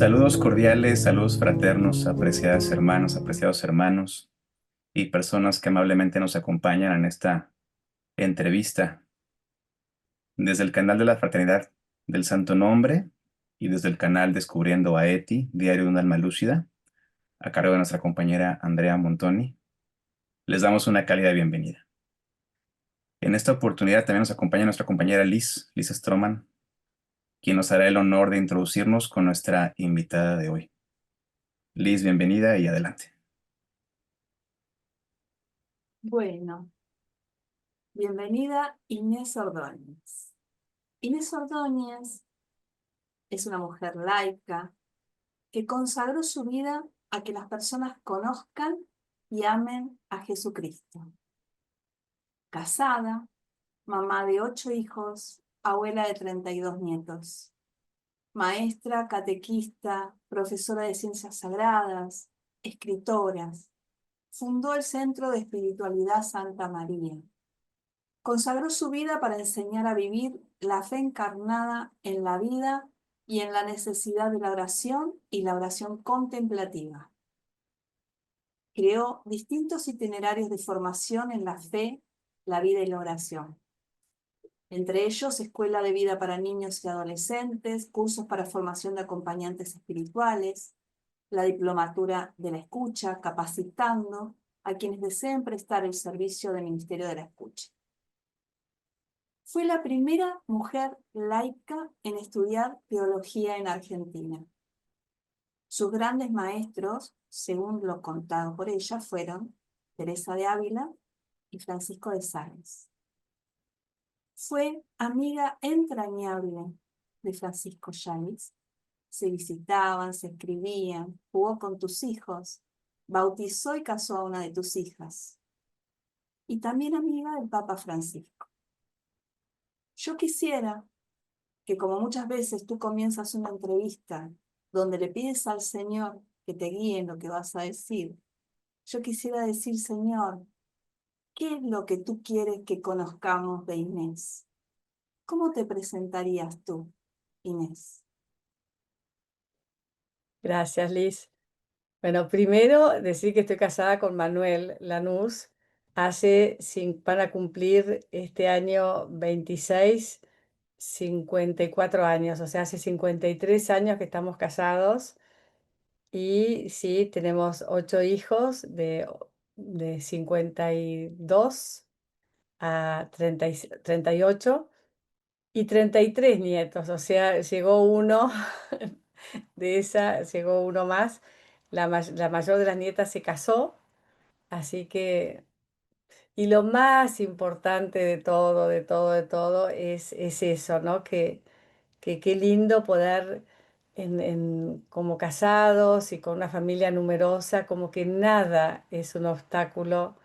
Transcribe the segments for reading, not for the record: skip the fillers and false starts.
Saludos cordiales, saludos fraternos, apreciadas hermanas, apreciados hermanos y personas que amablemente nos acompañan en esta entrevista desde el canal de la Fraternidad del Santo Nombre y desde el canal Descubriendo a Eti, Diario de un Alma Lúcida, a cargo de nuestra compañera Andrea Montoni. Les damos una cálida bienvenida. En esta oportunidad también nos acompaña nuestra compañera Liz Stroman, quien nos hará el honor de introducirnos con nuestra invitada de hoy. Liz, bienvenida y adelante. Bueno, bienvenida Inés Ordóñez. Inés Ordóñez es una mujer laica que consagró su vida a que las personas conozcan y amen a Jesucristo. Casada, mamá de 8 hijos, abuela de 32 nietos. Maestra, catequista, profesora de ciencias sagradas, escritora. Fundó el Centro de Espiritualidad Santa María. Consagró su vida para enseñar a vivir la fe encarnada en la vida y en la necesidad de la oración y la oración contemplativa. Creó distintos itinerarios de formación en la fe, la vida y la oración. Entre ellos, escuela de vida para niños y adolescentes, cursos para formación de acompañantes espirituales, la diplomatura de la escucha, capacitando a quienes deseen prestar el servicio del Ministerio de la Escucha. Fue la primera mujer laica en estudiar teología en Argentina. Sus grandes maestros, según lo contado por ella, fueron Teresa de Ávila y Francisco de Sales. Fue amiga entrañable de Francisco Yáñez. Se visitaban, se escribían, jugó con tus hijos, bautizó y casó a una de tus hijas. Y también amiga del Papa Francisco. Yo quisiera que, como muchas veces tú comienzas una entrevista donde le pides al Señor que te guíe en lo que vas a decir, yo quisiera decir, Señor, ¿qué es lo que tú quieres que conozcamos de Inés? ¿Cómo te presentarías tú, Inés? Gracias, Liz. Bueno, primero decir que estoy casada con Manuel Lanús. Van a cumplir este año 26, 54 años, o sea, hace 53 años que estamos casados. Y sí, tenemos 8 hijos de 52 a 38 y 33 nietos, o sea, llegó uno. De esa llegó uno más. La mayor de las nietas se casó, así que, y lo más importante de todo, de todo, de todo, es eso, ¿no? Que qué lindo poder, como casados y con una familia numerosa, como que nada es un obstáculo,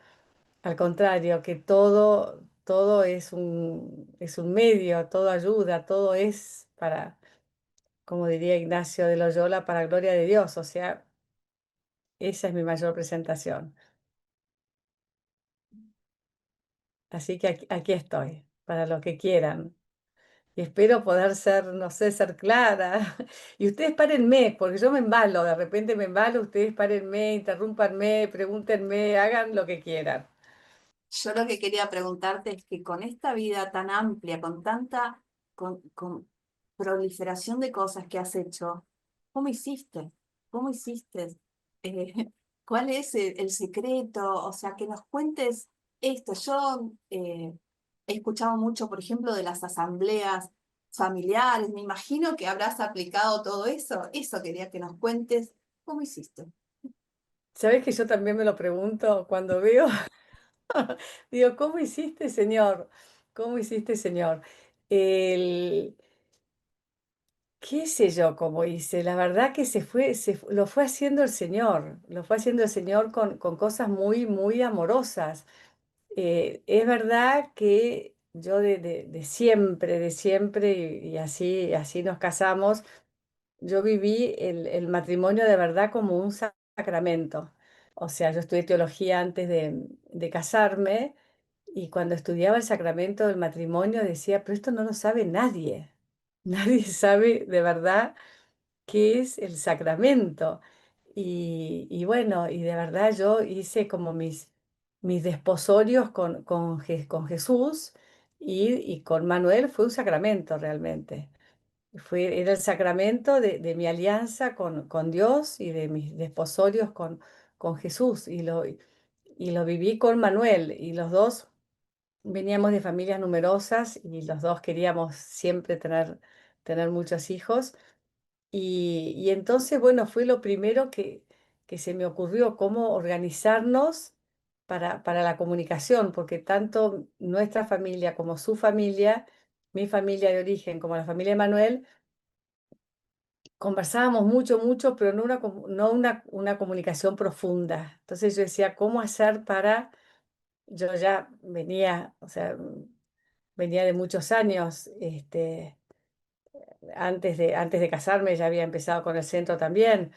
al contrario, que todo es un medio, todo ayuda, todo es para, como diría Ignacio de Loyola, para gloria de Dios. O sea, esa es mi mayor presentación. Así que aquí estoy, para lo que quieran. Y espero poder ser, no sé, ser clara. Y ustedes párenme, porque yo me embalo, de repente me embalo, ustedes párenme, interrúmpanme, pregúntenme, hagan lo que quieran. Yo lo que quería preguntarte es que con esta vida tan amplia, con tanta con proliferación de cosas que has hecho, ¿cómo hiciste? ¿Cómo hiciste? Eh, ¿Cuál es el secreto? O sea, que nos cuentes esto. Yo he escuchado mucho, por ejemplo, de las asambleas familiares. Me imagino que habrás aplicado todo eso. Eso quería que nos cuentes. ¿Cómo hiciste? ¿Sabes que yo también me lo pregunto cuando veo? Digo, ¿cómo hiciste, Señor? ¿Cómo hiciste, Señor? El, qué sé yo cómo hice. La verdad que lo fue haciendo el Señor. Lo fue haciendo el Señor con cosas muy, muy amorosas. Es verdad que yo de siempre, y así nos casamos. Yo viví el matrimonio de verdad como un sacramento. O sea, yo estudié teología antes de casarme, y cuando estudiaba el sacramento del matrimonio decía, pero esto no lo sabe nadie. Nadie sabe de verdad qué es el sacramento. Y bueno, y de verdad yo hice como mis desposorios con Jesús y con Manuel fue un sacramento realmente. Era el sacramento de mi alianza con Dios y de mis desposorios con Jesús. Y lo viví con Manuel y los dos veníamos de familias numerosas y los dos queríamos siempre tener muchos hijos. Y entonces, bueno, fue lo primero que se me ocurrió, cómo organizarnos para la comunicación, porque tanto nuestra familia como su familia, mi familia de origen como la familia de Manuel, conversábamos mucho, mucho, pero no una comunicación profunda. Entonces yo decía, ¿cómo hacer para... Yo ya venía, o sea, venía de muchos años, antes de casarme ya había empezado con el centro también.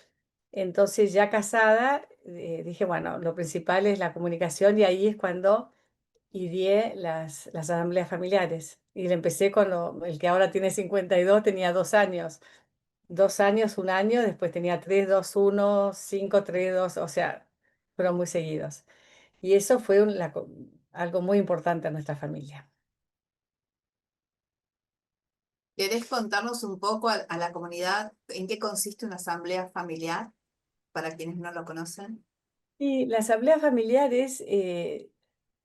Entonces ya casada, dije, bueno, lo principal es la comunicación y ahí es cuando ideé las asambleas familiares. Y le empecé cuando el que ahora tiene 52 tenía 2 años. 2 años, un año, después tenía 3, 2, 1, 5, 3, 2, o sea, fueron muy seguidos. Y eso fue algo muy importante en nuestra familia. ¿Querés contarnos un poco a la comunidad en qué consiste una asamblea familiar para quienes no lo conocen? Y la asamblea familiar es,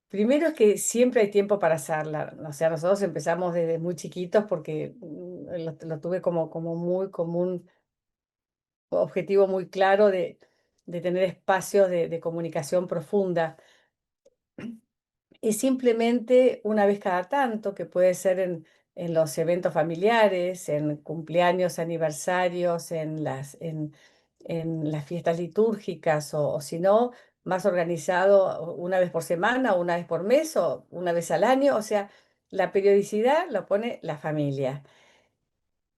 primero es que siempre hay tiempo para hacerla. O sea, nosotros empezamos desde muy chiquitos porque lo tuve como un objetivo muy claro de tener espacios de comunicación profunda. Es simplemente una vez cada tanto, que puede ser en los eventos familiares, en cumpleaños, aniversarios, en las fiestas litúrgicas, o si no, más organizado una vez por semana, una vez por mes o una vez al año. O sea, la periodicidad lo pone la familia.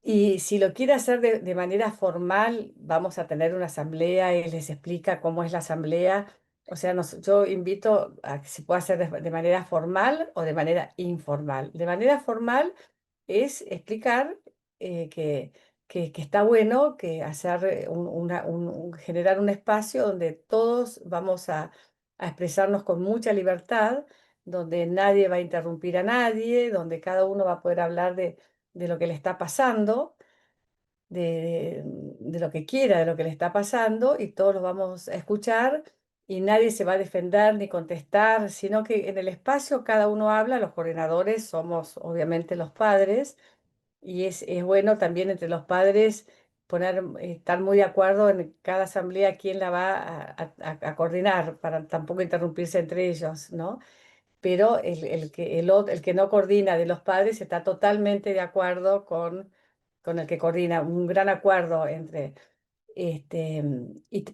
Y si lo quiere hacer de manera formal, vamos a tener una asamblea y les explica cómo es la asamblea. O sea, yo invito a que se pueda hacer de manera formal o de manera informal. De manera formal es explicar que está bueno que hacer generar un espacio donde todos vamos a expresarnos con mucha libertad, donde nadie va a interrumpir a nadie, donde cada uno va a poder hablar de lo que le está pasando, de lo que quiera, de lo que le está pasando, y todos lo vamos a escuchar y nadie se va a defender ni contestar, sino que en el espacio cada uno habla. Los coordinadores somos obviamente los padres y es bueno también entre los padres estar muy de acuerdo en cada asamblea quién la va a coordinar para tampoco interrumpirse entre ellos, ¿no? Pero el que no coordina de los padres está totalmente de acuerdo con el que coordina, un gran acuerdo entre,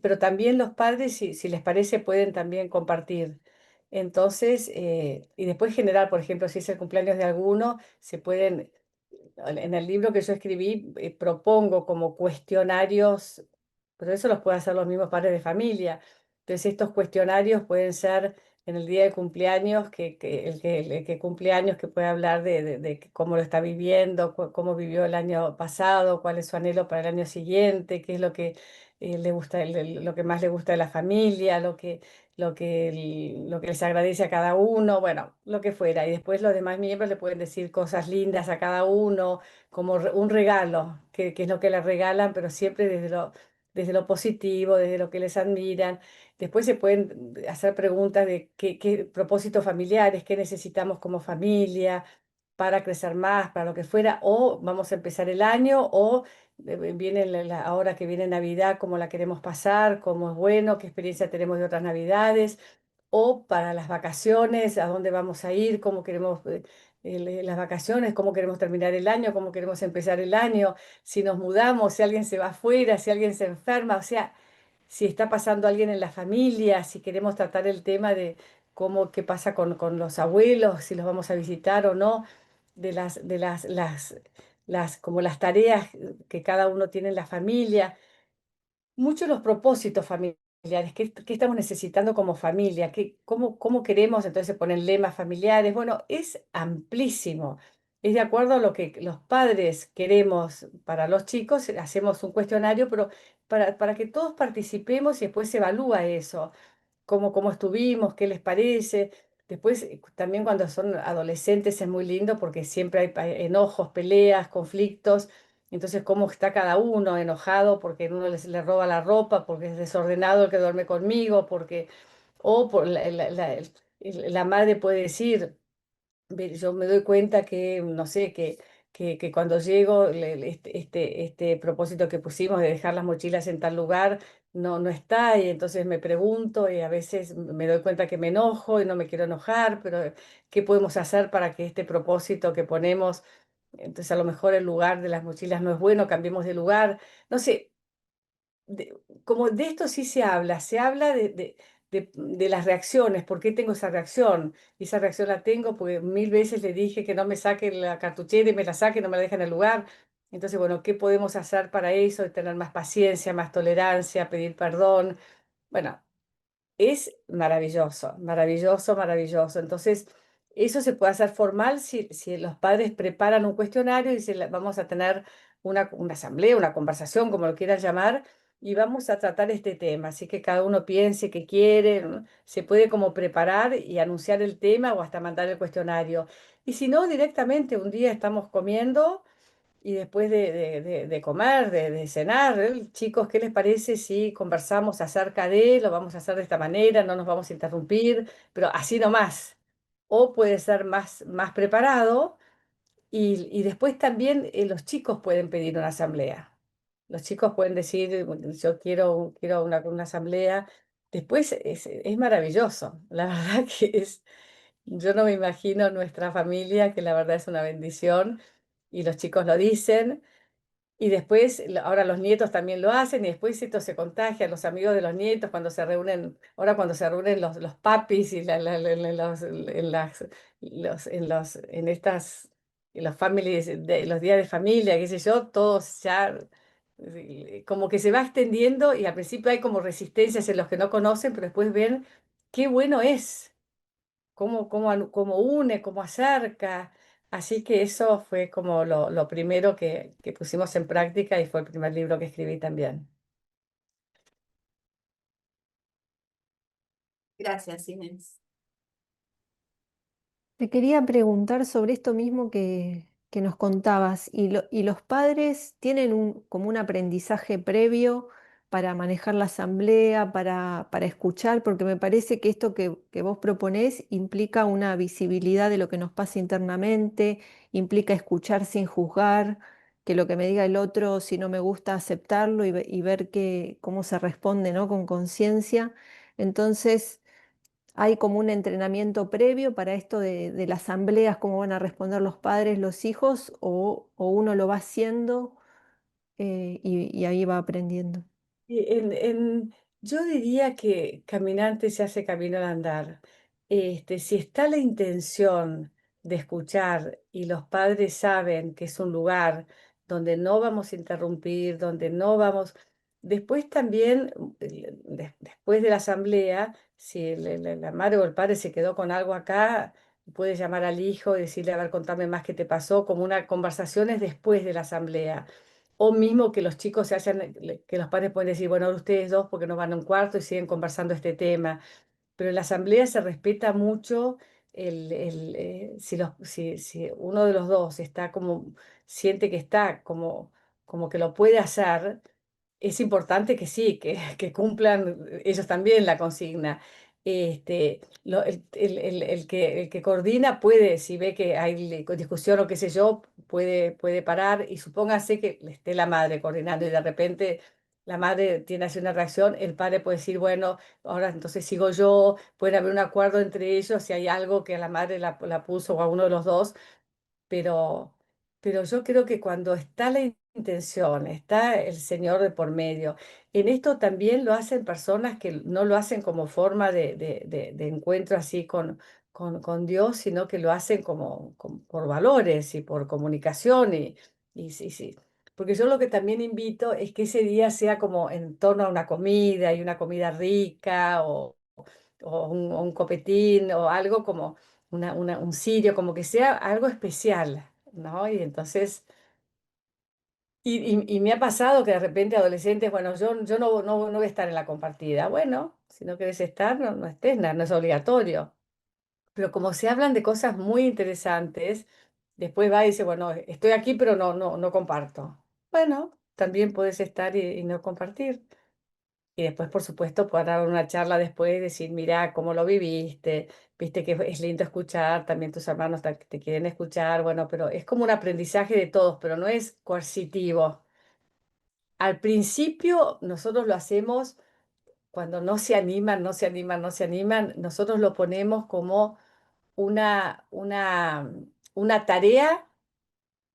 pero también los padres, si les parece, pueden también compartir. Entonces, y después generar, por ejemplo, si es el cumpleaños de alguno, se pueden, en el libro que yo escribí, propongo como cuestionarios, pero eso los pueden hacer los mismos padres de familia. Entonces, estos cuestionarios pueden ser en el día de cumpleaños, el que cumple años que puede hablar de cómo lo está viviendo, cómo vivió el año pasado, cuál es su anhelo para el año siguiente, qué es lo que le gusta, lo que más le gusta de la familia, lo que les agradece a cada uno, bueno, lo que fuera. Y después los demás miembros le pueden decir cosas lindas a cada uno, como un regalo, que es lo que le regalan, pero siempre desde lo positivo, desde lo que les admiran. Después se pueden hacer preguntas de qué propósitos familiares, qué necesitamos como familia para crecer más, para lo que fuera, o vamos a empezar el año, o viene ahora que viene Navidad, cómo la queremos pasar, cómo es bueno, qué experiencia tenemos de otras Navidades, o para las vacaciones, a dónde vamos a ir, cómo queremos las vacaciones, cómo queremos terminar el año, cómo queremos empezar el año, si nos mudamos, si alguien se va afuera, si alguien se enferma, o sea, si está pasando alguien en la familia, si queremos tratar el tema de qué pasa con los abuelos, si los vamos a visitar o no, como las tareas que cada uno tiene en la familia, mucho los propósitos familiares, qué estamos necesitando como familia, cómo queremos, entonces se ponen lemas familiares, bueno, es amplísimo. es de acuerdo a lo que los padres queremos para los chicos, hacemos un cuestionario, pero para que todos participemos y después se evalúa eso cómo estuvimos, qué les parece. Después, también cuando son adolescentes es muy lindo porque siempre hay enojos, peleas, conflictos. Entonces, cómo está cada uno enojado porque uno le roba la ropa, porque es desordenado el que duerme conmigo, porque, o por la madre puede decir, yo me doy cuenta que, no sé, que cuando llego, este propósito que pusimos de dejar las mochilas en tal lugar no está, y entonces me pregunto y a veces me doy cuenta que me enojo y no me quiero enojar, pero ¿qué podemos hacer para que este propósito que ponemos, entonces a lo mejor el lugar de las mochilas no es bueno, cambiemos de lugar? No sé, como de esto sí se habla de las reacciones, ¿por qué tengo esa reacción? Y esa reacción la tengo porque 1000 veces le dije que no me saque la cartuchera y me la saque, no me la deja en el lugar. Entonces, bueno, ¿qué podemos hacer para eso? De tener más paciencia, más tolerancia, pedir perdón. Bueno, es maravilloso, maravilloso, maravilloso. Entonces, eso se puede hacer formal si los padres preparan un cuestionario y dicen, vamos a tener una asamblea, una conversación, como lo quieran llamar, y vamos a tratar este tema. Así que cada uno piense qué quiere, ¿no? Se puede como preparar y anunciar el tema o hasta mandar el cuestionario. Y si no, directamente un día estamos comiendo. Y después de comer, de cenar, chicos, ¿qué les parece si conversamos acerca de, lo vamos a hacer de esta manera, no nos vamos a interrumpir, pero así nomás? O puede ser más preparado y después también los chicos pueden pedir una asamblea. Los chicos pueden decir, "Bueno, yo quiero una asamblea". Después es maravilloso, la verdad que yo no me imagino nuestra familia, que la verdad es una bendición, y los chicos lo dicen. Y después, ahora los nietos también lo hacen y después esto se contagia a los amigos de los nietos cuando se reúnen, ahora cuando se reúnen los papis y en estas, en los families, los días de familia, qué sé yo, todos ya como que se va extendiendo y al principio hay como resistencias en los que no conocen, pero después ven qué bueno es cómo une, cómo acerca. Así que eso fue como lo primero que pusimos en práctica y fue el primer libro que escribí también. Gracias, Inés. Te quería preguntar sobre esto mismo que nos contabas. ¿Y los padres tienen como un aprendizaje previo para manejar la asamblea, para escuchar? Porque me parece que esto que vos proponés implica una visibilidad de lo que nos pasa internamente, implica escuchar sin juzgar, que lo que me diga el otro, si no me gusta, aceptarlo y ver cómo se responde, ¿no? Con conciencia. Entonces, hay como un entrenamiento previo para esto de las asambleas, cómo van a responder los padres, los hijos, o uno lo va haciendo y ahí va aprendiendo. Y yo diría que caminante se hace camino al andar. Si está la intención de escuchar y los padres saben que es un lugar donde no vamos a interrumpir, donde no vamos. Después también, después de la asamblea, si la madre o el padre se quedó con algo acá, puede llamar al hijo y decirle, a ver, contame más qué te pasó, como una conversación es después de la asamblea. O mismo que los chicos se hayan, que los padres pueden decir, bueno, ahora ustedes dos porque no van a un cuarto y siguen conversando este tema. Pero en la asamblea se respeta mucho si uno de los dos está como, siente que está como que lo puede hacer, es importante que sí, que cumplan ellos también la consigna. El que coordina puede, si ve que hay discusión o qué sé yo, puede parar y supóngase que esté la madre coordinando y de repente la madre tiene así una reacción, el padre puede decir, bueno, ahora entonces sigo yo, puede haber un acuerdo entre ellos si hay algo que a la madre la puso o a uno de los dos, pero, pero yo creo que cuando está la intención, está el Señor de por medio, en esto también lo hacen personas que no lo hacen como forma de encuentro así con Dios, sino que lo hacen por valores y por comunicación y sí, sí. Porque yo lo que también invito es que ese día sea como en torno a una comida y una comida rica o un copetín o algo como un cirio, como que sea algo especial, ¿no? Y entonces, y me ha pasado que de repente adolescentes, bueno, yo no voy a estar en la compartida. Bueno, si no querés estar, no estés, no es obligatorio. Pero como se hablan de cosas muy interesantes, después va y dice, bueno, estoy aquí, pero no comparto. Bueno, también puedes estar y no compartir. Y después, por supuesto, poder dar una charla después y decir, mira, cómo lo viviste, viste que es lindo escuchar, también tus hermanos te quieren escuchar, bueno, pero es como un aprendizaje de todos, pero no es coercitivo. Al principio nosotros lo hacemos cuando no se animan, no se animan, no se animan, nosotros lo ponemos como una tarea,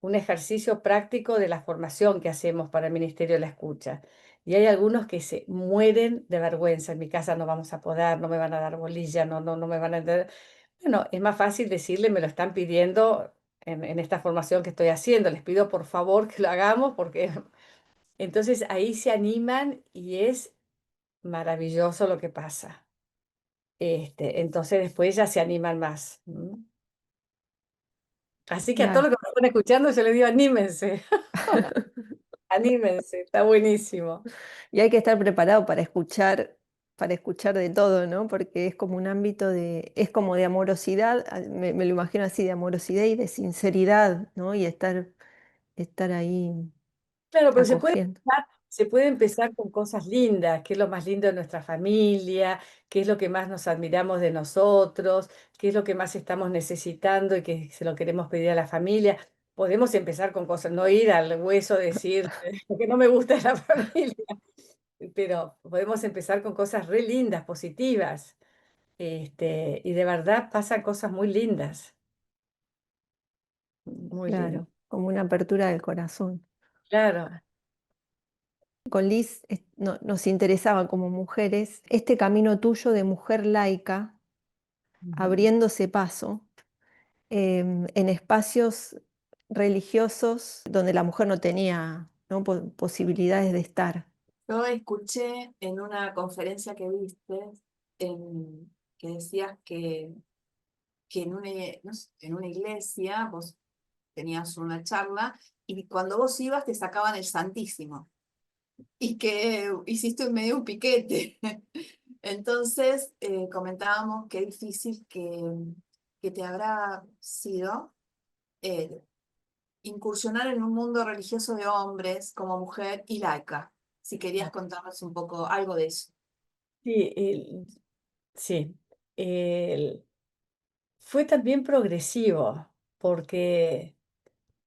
un ejercicio práctico de la formación que hacemos para el Ministerio de la Escucha. Y hay algunos que se mueren de vergüenza. En mi casa no vamos a poder, no me van a dar bolilla, no me van a entender. Bueno, es más fácil decirle, me lo están pidiendo en esta formación que estoy haciendo. Les pido por favor que lo hagamos porque entonces ahí se animan y es maravilloso lo que pasa. Entonces después ya se animan más. Así que a todos Claro. los que me están escuchando, yo les digo, anímense, anímense, está buenísimo. Y hay que estar preparado para escuchar de todo, ¿no? Porque es como un ámbito es como de amorosidad, me lo imagino así, de amorosidad y de sinceridad, ¿no? Y estar ahí Claro, pero acogiendo. se puede empezar con cosas lindas, qué es lo más lindo de nuestra familia, qué es lo que más nos admiramos de nosotros, qué es lo que más estamos necesitando y que se lo queremos pedir a la familia. Podemos empezar con cosas, no ir al hueso, decir lo que no me gusta de la familia, pero podemos empezar con cosas re lindas, positivas. Y de verdad pasan cosas muy lindas, muy lindas. Claro, como una apertura del corazón. Claro. Con Liz nos interesaba como mujeres este camino tuyo de mujer laica, Ujú. abriéndose paso en espacios religiosos donde la mujer no tenía, ¿no? Posibilidades de estar. Yo escuché en una conferencia que viste que decías que no sé, en una iglesia vos tenías una charla y cuando vos ibas te sacaban el Santísimo y que hiciste en medio un piquete. Entonces comentábamos qué difícil que te habrá sido eh, incursionar en un mundo religioso de hombres como mujer y laica. Si querías contarnos un poco algo de eso. Sí, sí. El- Fue también progresivo, porque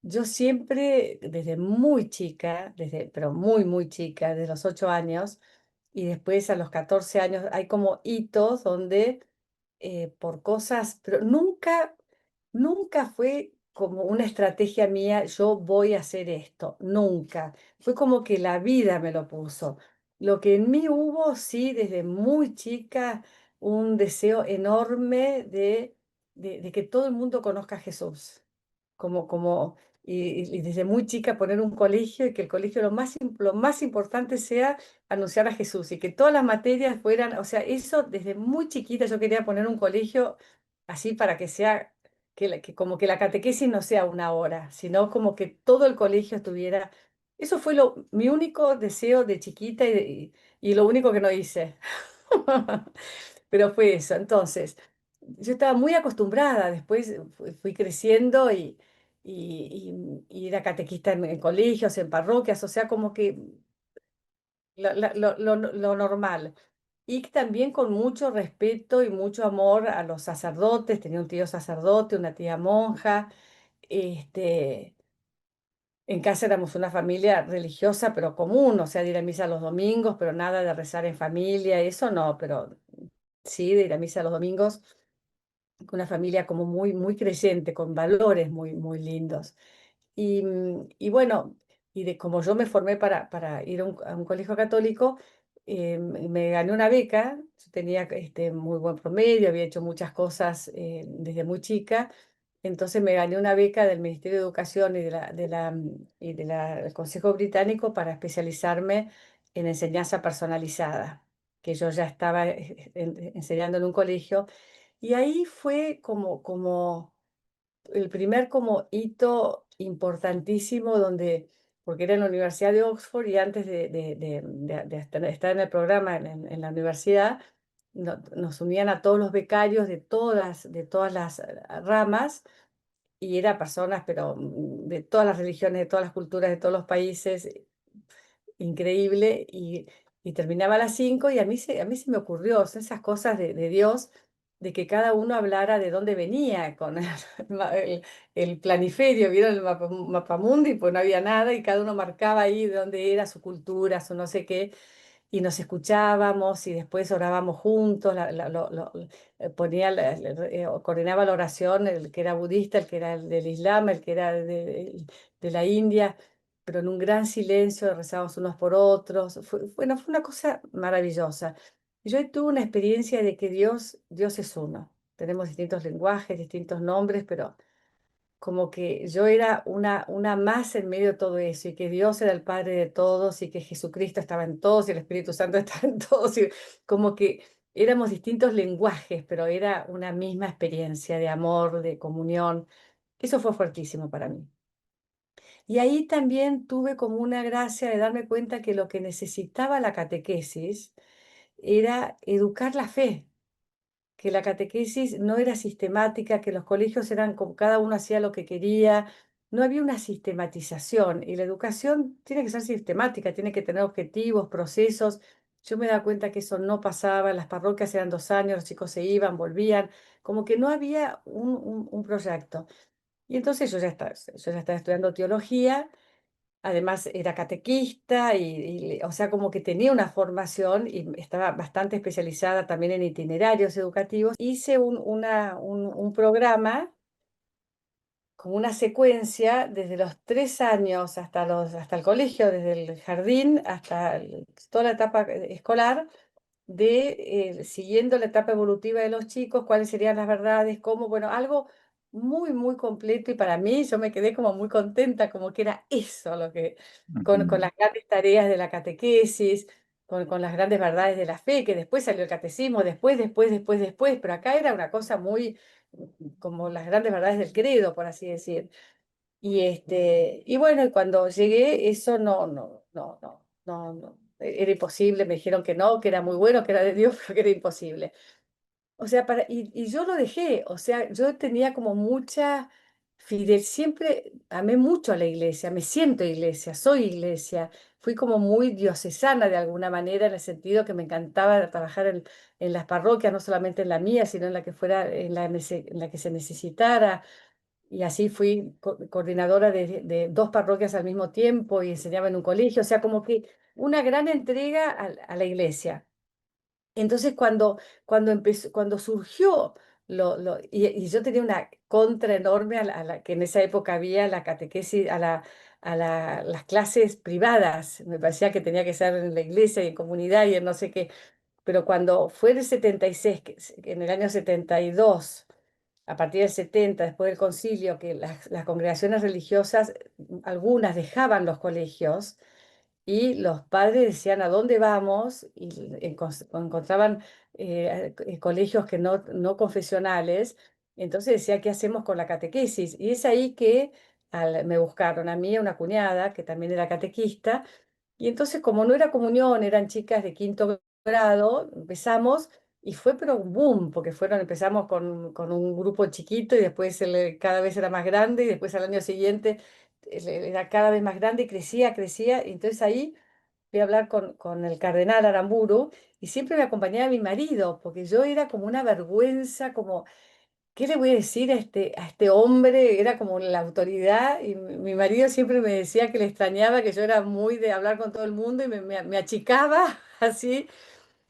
yo siempre, desde muy chica, pero muy chica, desde los 8 años, y después a los 14 años, hay como hitos donde por cosas, pero nunca fue como una estrategia mía, yo voy a hacer esto, nunca. Fue como que la vida me lo puso. Lo que en mí hubo, sí, desde muy chica, un deseo enorme de que todo el mundo conozca a Jesús. Y desde muy chica poner un colegio y que el colegio lo más importante sea anunciar a Jesús y que todas las materias fueran, o sea, eso desde muy chiquita yo quería poner un colegio así para que sea, que como que la catequesis no sea una hora, sino como que todo el colegio estuviera. Eso fue mi único deseo de chiquita y lo único que no hice. Pero fue eso. Entonces, yo estaba muy acostumbrada, después fui creciendo y era catequista en colegios, en parroquias, o sea, como que lo normal. Y también con mucho respeto y mucho amor a los sacerdotes. Tenía un tío sacerdote, una tía monja. Este, en casa éramos una familia religiosa, pero común, o sea, de ir a misa los domingos, pero nada de rezar en familia, eso no, pero sí, de ir a misa los domingos, con una familia como muy creyente, con valores muy lindos. Y bueno, y de como yo me formé para ir a un colegio católico, me gané una beca, yo tenía muy buen promedio, había hecho muchas cosas desde muy chica, entonces me gané una beca del Ministerio de Educación del Consejo Británico para especializarme en enseñanza personalizada, que yo ya estaba enseñando en un colegio, y ahí fue como el primer como hito importantísimo donde, porque era en la Universidad de Oxford y antes de estar en el programa en la universidad, nos unían a todos los becarios de todas las ramas y era personas, pero de todas las religiones, de todas las culturas, de todos los países, increíble, y terminaba a las 5 y a mí se me ocurrió, son esas cosas de Dios, de que cada uno hablara de dónde venía con el planiferio, vieron el mapamundi, pues no había nada y cada uno marcaba ahí de dónde era su cultura, su no sé qué, y nos escuchábamos y después orábamos juntos, ponía, coordinaba la oración, el que era budista, el que era el del Islam, el que era de la India, pero en un gran silencio rezábamos unos por otros. Bueno, fue una cosa maravillosa. Yo ahí tuve una experiencia de que Dios es uno. Tenemos distintos lenguajes, distintos nombres, pero como que yo era una más en medio de todo eso y que Dios era el Padre de todos y que Jesucristo estaba en todos y el Espíritu Santo estaba en todos y como que éramos distintos lenguajes, pero era una misma experiencia de amor, de comunión. Eso fue fuertísimo para mí. Y ahí también tuve como una gracia de darme cuenta que lo que necesitaba la catequesis era educar la fe, que la catequesis no era sistemática, que los colegios eran como cada uno hacía lo que quería, no había una sistematización y la educación tiene que ser sistemática, tiene que tener objetivos, procesos. Yo me daba cuenta que eso no pasaba, en las parroquias eran 2 años, los chicos se iban, volvían, como que no había un proyecto. Y entonces yo ya estaba estudiando teología. Además era catequista o sea, como que tenía una formación y estaba bastante especializada también en itinerarios educativos. Hice un programa con una secuencia desde los 3 años hasta el colegio, desde el jardín hasta toda la etapa escolar, siguiendo la etapa evolutiva de los chicos, cuáles serían las verdades, cómo, bueno, algo muy, muy completo y para mí yo me quedé como muy contenta, como que era eso lo que, con Ujú. las grandes tareas de la catequesis, con las grandes verdades de la fe, que después salió el catecismo, después, pero acá era una cosa muy como las grandes verdades del credo, por así decir. Y bueno, y cuando llegué, eso no, era imposible, me dijeron que no, que era muy bueno, que era de Dios, pero que era imposible. O sea, y yo lo dejé, o sea, yo tenía como mucha siempre amé mucho a la iglesia, me siento iglesia, soy iglesia, fui como muy diocesana de alguna manera, en el sentido que me encantaba trabajar en las parroquias, no solamente en la mía, sino en la que fuera, en la que se necesitara. Y así fui coordinadora de 2 parroquias al mismo tiempo y enseñaba en un colegio, o sea, como que una gran entrega a la iglesia. Entonces, cuando surgió, y yo tenía una contra enorme a la que en esa época había la catequesis, las clases privadas, me parecía que tenía que ser en la iglesia y en comunidad y en no sé qué, pero cuando fue en el 76, en el año 72 a partir del 70 después del concilio, que las congregaciones religiosas, algunas dejaban los colegios y los padres decían, ¿a dónde vamos? Y encontraban colegios que no confesionales. Entonces decía, ¿qué hacemos con la catequesis? Y es ahí que me buscaron a mí, a una cuñada, que también era catequista, y entonces, como no era comunión, eran chicas de 5.º grado, empezamos y fue pero un boom, porque empezamos con un grupo chiquito y después cada vez era más grande y después al año siguiente era cada vez más grande y crecía. Y entonces ahí fui a hablar con el cardenal Aramburu y siempre me acompañaba mi marido, porque yo era como una vergüenza, como ¿qué le voy a decir a este hombre? Era como la autoridad y mi marido siempre me decía que le extrañaba, que yo era muy de hablar con todo el mundo y me achicaba así.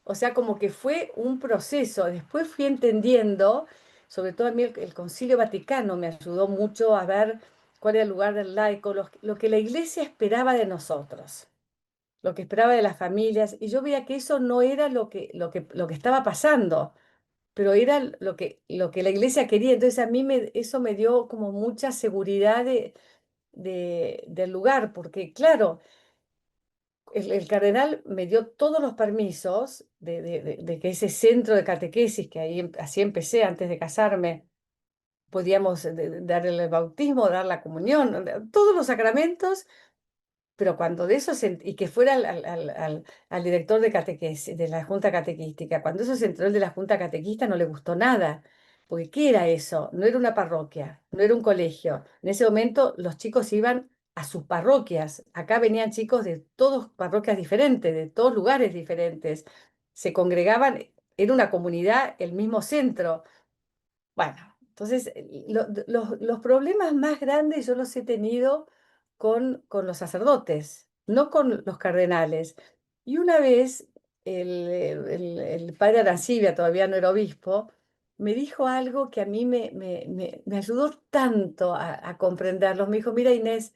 O sea, como que fue un proceso. Después fui entendiendo, sobre todo a mí el Concilio Vaticano me ayudó mucho a ver cuál era el lugar del laico, lo que la iglesia esperaba de nosotros, lo que esperaba de las familias. Y yo veía que eso no era lo que estaba pasando, pero era lo que la iglesia quería. Entonces a mí eso me dio como mucha seguridad del lugar, porque claro, el cardenal me dio todos los permisos de que ese centro de catequesis, que ahí así empecé antes de casarme, podíamos dar el bautismo, dar la comunión, todos los sacramentos, pero cuando de eso y que fuera al director de catequesis, de la Junta Catequística, cuando eso se entró el de la Junta Catequista no le gustó nada, porque ¿qué era eso? No era una parroquia, no era un colegio. En ese momento los chicos iban a sus parroquias. Acá venían chicos de todas parroquias diferentes, de todos lugares diferentes. Se congregaban, era una comunidad, el mismo centro. Bueno, entonces los problemas más grandes yo los he tenido con los sacerdotes, no con los cardenales. Y una vez el padre Arancibia, todavía no era obispo, me dijo algo que a mí me ayudó tanto a comprenderlos. Me dijo, mira Inés,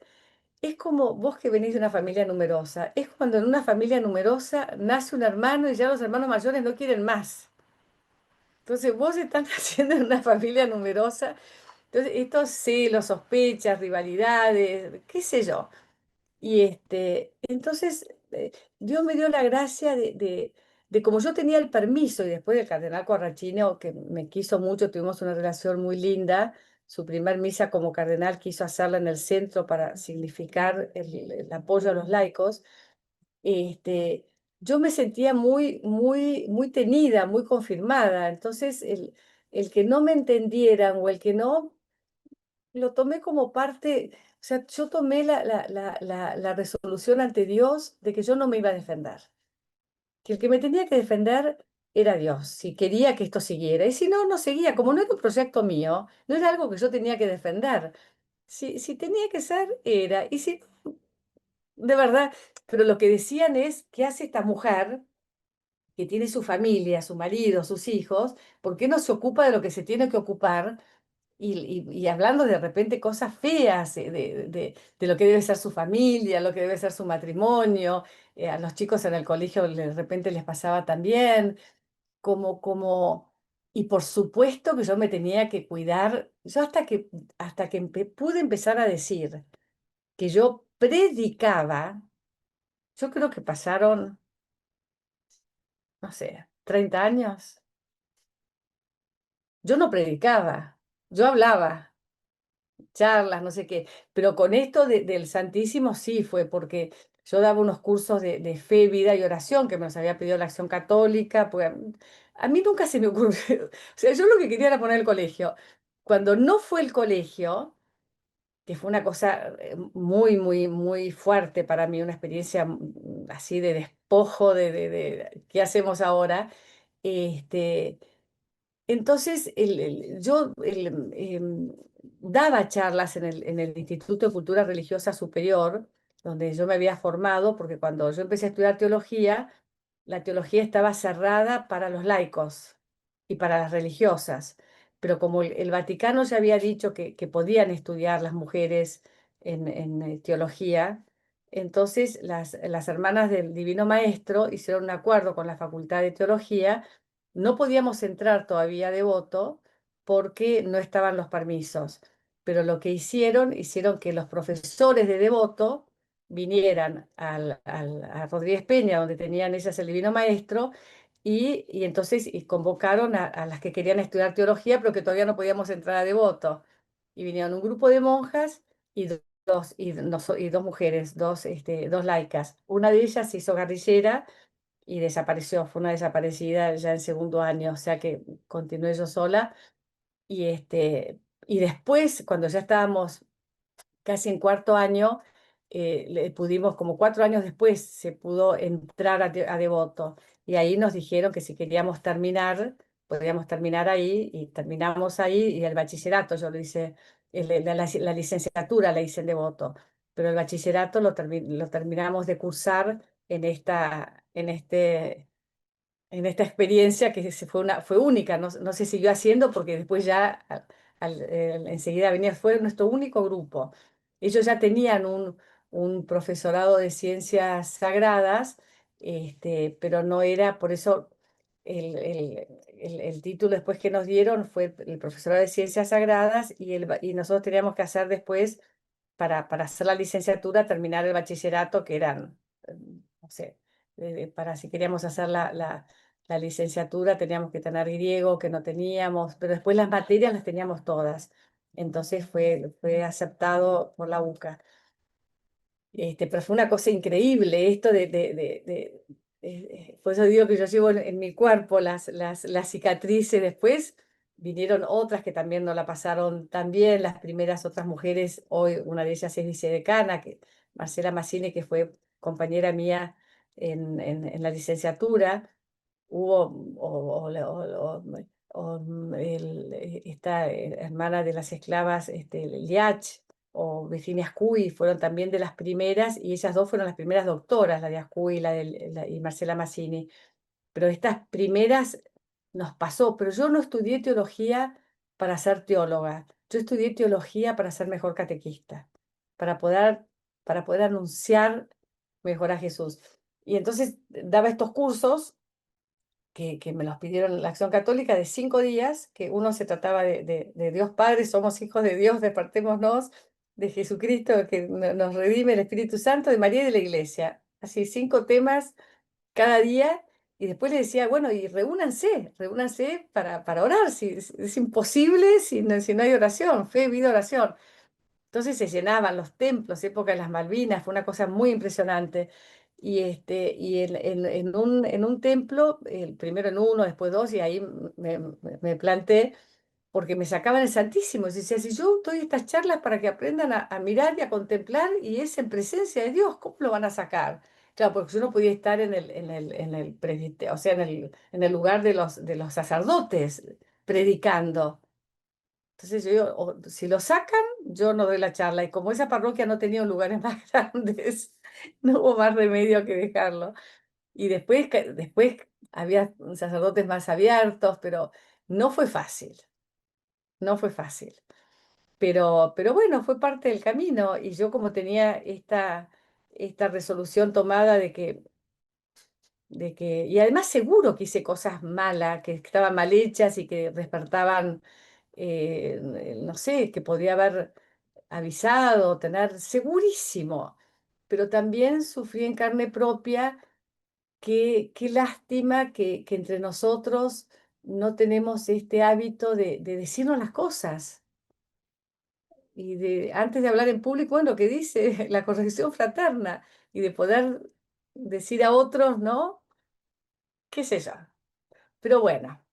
es como vos que venís de una familia numerosa, es cuando en una familia numerosa nace un hermano y ya los hermanos mayores no quieren más. Entonces vos estás naciendo en una familia numerosa, entonces estos celos, sospechas, rivalidades, qué sé yo. Y entonces Dios me dio la gracia de como yo tenía el permiso y después del cardenal Corrachino, que me quiso mucho, tuvimos una relación muy linda, su primer misa como cardenal quiso hacerla en el centro para significar el apoyo a los laicos. este, yo me sentía muy tenida, muy confirmada. Entonces, el que no me entendieran o el que no, lo tomé como parte, o sea, yo tomé la resolución ante Dios de que yo no me iba a defender, que el que me tenía que defender era Dios, si quería que esto siguiera. Y si no, no seguía. Como no era un proyecto mío, no era algo que yo tenía que defender. Si tenía que ser, era. Y si, de verdad, pero lo que decían es, ¿qué hace esta mujer que tiene su familia, su marido, sus hijos? ¿Por qué no se ocupa de lo que se tiene que ocupar? Y hablando de repente cosas feas de lo que debe ser su familia, lo que debe ser su matrimonio, a los chicos en el colegio de repente les pasaba también, y por supuesto que yo me tenía que cuidar, yo hasta que pude empezar a decir que yo predicaba, yo creo que pasaron, no sé, 30 años. Yo no predicaba, yo hablaba, charlas, no sé qué, pero con esto del Santísimo sí fue porque yo daba unos cursos de fe, vida y oración que me los había pedido la Acción Católica, pues a mí nunca se me ocurrió, o sea, yo lo que quería era poner el colegio. Cuando no fue el colegio, que fue una cosa muy fuerte para mí, una experiencia así de despojo de qué hacemos ahora, este, entonces, yo daba charlas en el Instituto de Cultura Religiosa Superior, donde yo me había formado, porque cuando yo empecé a estudiar teología, la teología estaba cerrada para los laicos y para las religiosas. Pero como el Vaticano ya había dicho que podían estudiar las mujeres en teología, entonces las hermanas del Divino Maestro hicieron un acuerdo con la Facultad de Teología. No podíamos entrar todavía de voto porque no estaban los permisos, pero lo que hicieron que los profesores de devoto vinieran a Rodríguez Peña, donde tenían ellas el Divino Maestro, y entonces convocaron a las que querían estudiar teología, pero que todavía no podíamos entrar a devoto. Y vinieron un grupo de monjas y dos mujeres, dos laicas. Una de ellas se hizo guerrillera y desapareció, fue una desaparecida ya en segundo año, o sea que continué yo sola. Y después, cuando ya estábamos casi en cuarto año, pudimos, como 4 años después, se pudo entrar a Devoto. Y ahí nos dijeron que si queríamos terminar, podríamos terminar ahí, y terminamos ahí, y el bachillerato, yo lo hice, la licenciatura la hice en Devoto, pero el bachillerato lo terminamos de cursar en esta experiencia que fue única, no se siguió haciendo porque después ya enseguida venía, fue nuestro único grupo. Ellos ya tenían un profesorado de ciencias sagradas, pero no era, por eso el título después que nos dieron fue el profesorado de ciencias sagradas, y nosotros teníamos que hacer después, para hacer la licenciatura, terminar el bachillerato, que eran, no sé, para si queríamos hacer la licenciatura teníamos que tener griego, que no teníamos, pero después las materias las teníamos todas. entonces fue aceptado por la UCA. Pero fue una cosa increíble esto por eso digo que yo llevo en mi cuerpo las cicatrices. Después vinieron otras que también no la pasaron tan bien, las primeras otras mujeres, hoy una de ellas es vicedecana, Marcela Mazzini, que fue compañera mía en la licenciatura. Hubo, esta hermana de las esclavas, Liach, o Virginia Ascuy, fueron también de las primeras, y ellas dos fueron las primeras doctoras, la de Ascuy y Marcela Mazzini. Pero estas primeras nos pasó, pero yo no estudié teología para ser teóloga, yo estudié teología para ser mejor catequista, para poder, para poder anunciar mejor a Jesús. Y entonces daba estos cursos que me los pidieron en la Acción Católica de 5 días, que uno se trataba de Dios Padre, somos hijos de Dios, despertémonos, de Jesucristo que nos redime el Espíritu Santo, de María y de la Iglesia. Así 5 temas cada día, y después le decía, bueno, y reúnanse para orar, si, es imposible si no hay oración, fe, vida, oración. Entonces se llenaban los templos, época de las Malvinas, fue una cosa muy impresionante. Y en un templo, el primero en uno, después dos, y ahí me planté, porque me sacaban el Santísimo. Y decía, si yo doy estas charlas para que aprendan a mirar y a contemplar, y es en presencia de Dios, ¿cómo lo van a sacar? Claro, porque yo no podía estar o sea, en el lugar de los sacerdotes predicando. Entonces yo digo, si lo sacan, yo no doy la charla. Y como esa parroquia no tenía lugares más grandes, no hubo más remedio que dejarlo. Y después había sacerdotes más abiertos, pero no fue fácil, no fue fácil. Pero bueno, fue parte del camino. Y yo como tenía esta resolución tomada y además seguro que hice cosas malas, que estaban mal hechas y que despertaban, no sé, que podría haber avisado, tener segurísimo, pero también sufrí en carne propia. Qué lástima que entre nosotros no tenemos este hábito de decirnos las cosas. Y antes de hablar en público, bueno, que dice la corrección fraterna, y de poder decir a otros, ¿no? ¿Qué sé yo? Pero bueno,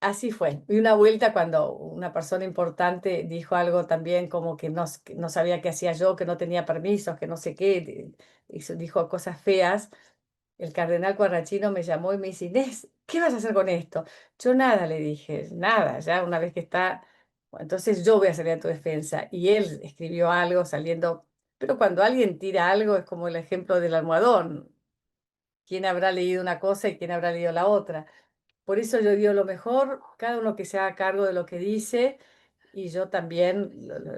así fue. Y una vuelta cuando una persona importante dijo algo también como que no sabía qué hacía yo, que no tenía permisos, que no sé qué, dijo cosas feas. El cardenal Guarrachino me llamó y me dice, Inés, ¿qué vas a hacer con esto? Yo nada, le dije, nada, ya una vez que está, bueno, entonces yo voy a salir a tu defensa. Y él escribió algo saliendo, pero cuando alguien tira algo es como el ejemplo del almohadón. ¿Quién habrá leído una cosa y quién habrá leído la otra? Por eso yo digo lo mejor, cada uno que se haga cargo de lo que dice, y yo también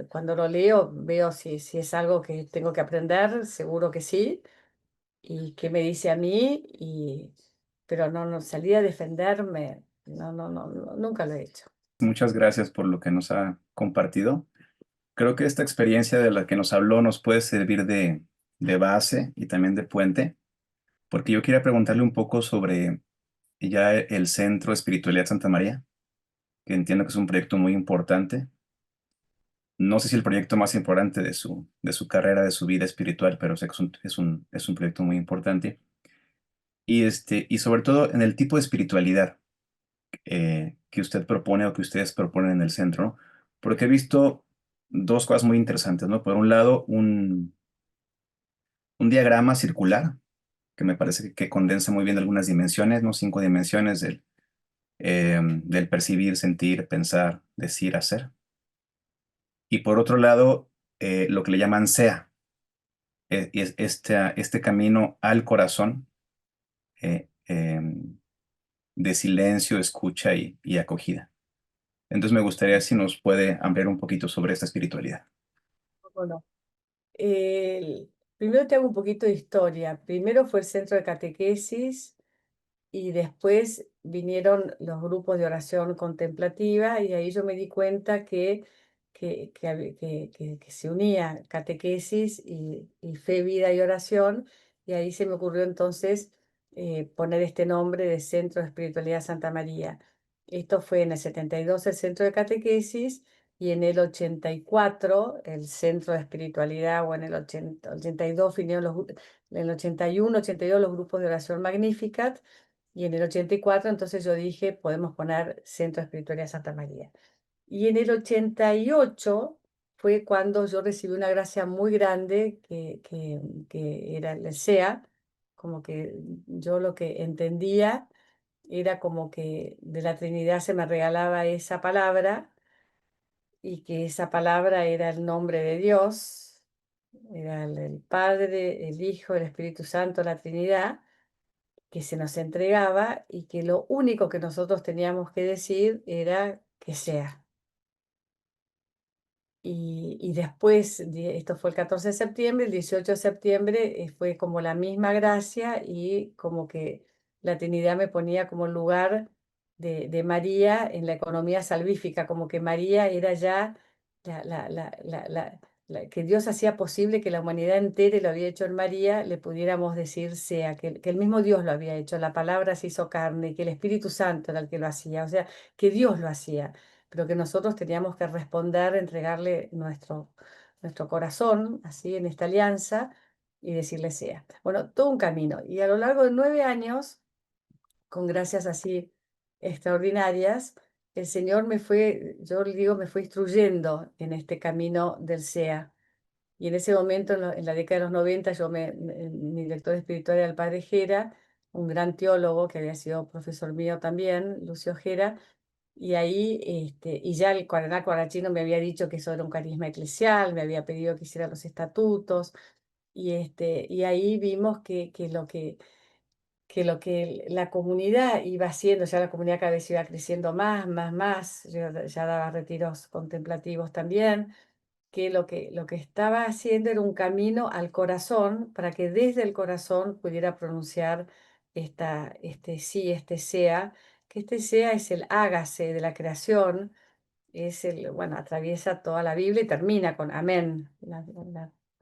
cuando lo leo veo si es algo que tengo que aprender, seguro que sí, y qué me dice a mí, pero no salí a defenderme, nunca lo he hecho. Muchas gracias por lo que nos ha compartido. Creo que esta experiencia de la que nos habló nos puede servir de base y también de puente, porque yo quería preguntarle un poco sobre ya el Centro Espiritualidad Santa María, que entiendo que es un proyecto muy importante. No sé si el proyecto más importante de su carrera, de su vida espiritual, pero sé que es un proyecto muy importante. Y sobre todo en el tipo de espiritualidad que usted propone o que ustedes proponen en el centro, ¿no? Porque he visto dos cosas muy interesantes, ¿no? Por un lado, un diagrama circular que me parece que condensa muy bien algunas dimensiones, ¿no? 5 dimensiones del percibir, sentir, pensar, decir, hacer. Y por otro lado, lo que le llaman SEA, es este camino al corazón de silencio, escucha y acogida. Entonces me gustaría si nos puede ampliar un poquito sobre esta espiritualidad. Bueno, primero te hago un poquito de historia. Primero fue el centro de catequesis, y después vinieron los grupos de oración contemplativa, y ahí yo me di cuenta que se unía catequesis y fe, vida y oración, y ahí se me ocurrió entonces poner este nombre de Centro de Espiritualidad Santa María. Esto fue en el 72 el centro de catequesis y en el 84 el centro de espiritualidad, o en el 82 vinieron en el 81, 82 los grupos de oración Magnificat, y en el 84 entonces yo dije, podemos poner Centro de Espiritualidad Santa María. Y en el 88 fue cuando yo recibí una gracia muy grande que era el SEA, como que yo lo que entendía era como que de la Trinidad se me regalaba esa palabra y que esa palabra era el nombre de Dios, era el Padre, el Hijo, el Espíritu Santo, la Trinidad, que se nos entregaba y que lo único que nosotros teníamos que decir era que sea. Y después, esto fue el 14 de septiembre, el 18 de septiembre fue como la misma gracia y como que la Trinidad me ponía como lugar de María en la economía salvífica, como que María era ya que Dios hacía posible que la humanidad entera, y lo había hecho en María, le pudiéramos decir sea, que el mismo Dios lo había hecho, la palabra se hizo carne, que el Espíritu Santo era el que lo hacía, o sea, que Dios lo hacía, pero que nosotros teníamos que responder, entregarle nuestro corazón, así en esta alianza, y decirle sea. Bueno, todo un camino. Y a lo largo de 9 años, con gracias así extraordinarias, el Señor me fue, yo le digo, me fue instruyendo en este camino del SEA. Y en ese momento, en la década de los 90, mi director espiritual era el padre Gera, un gran teólogo que había sido profesor mío también, Lucio Gera, y ahí, y ya el Guaraná Guarachino me había dicho que eso era un carisma eclesial, me había pedido que hiciera los estatutos, y ahí vimos que la comunidad iba haciendo, ya la comunidad cada vez iba creciendo más, yo ya daba retiros contemplativos también, que lo que estaba haciendo era un camino al corazón para que desde el corazón pudiera pronunciar este sí, este sea, que este sea es el hágase de la creación, bueno, atraviesa toda la Biblia y termina con amén.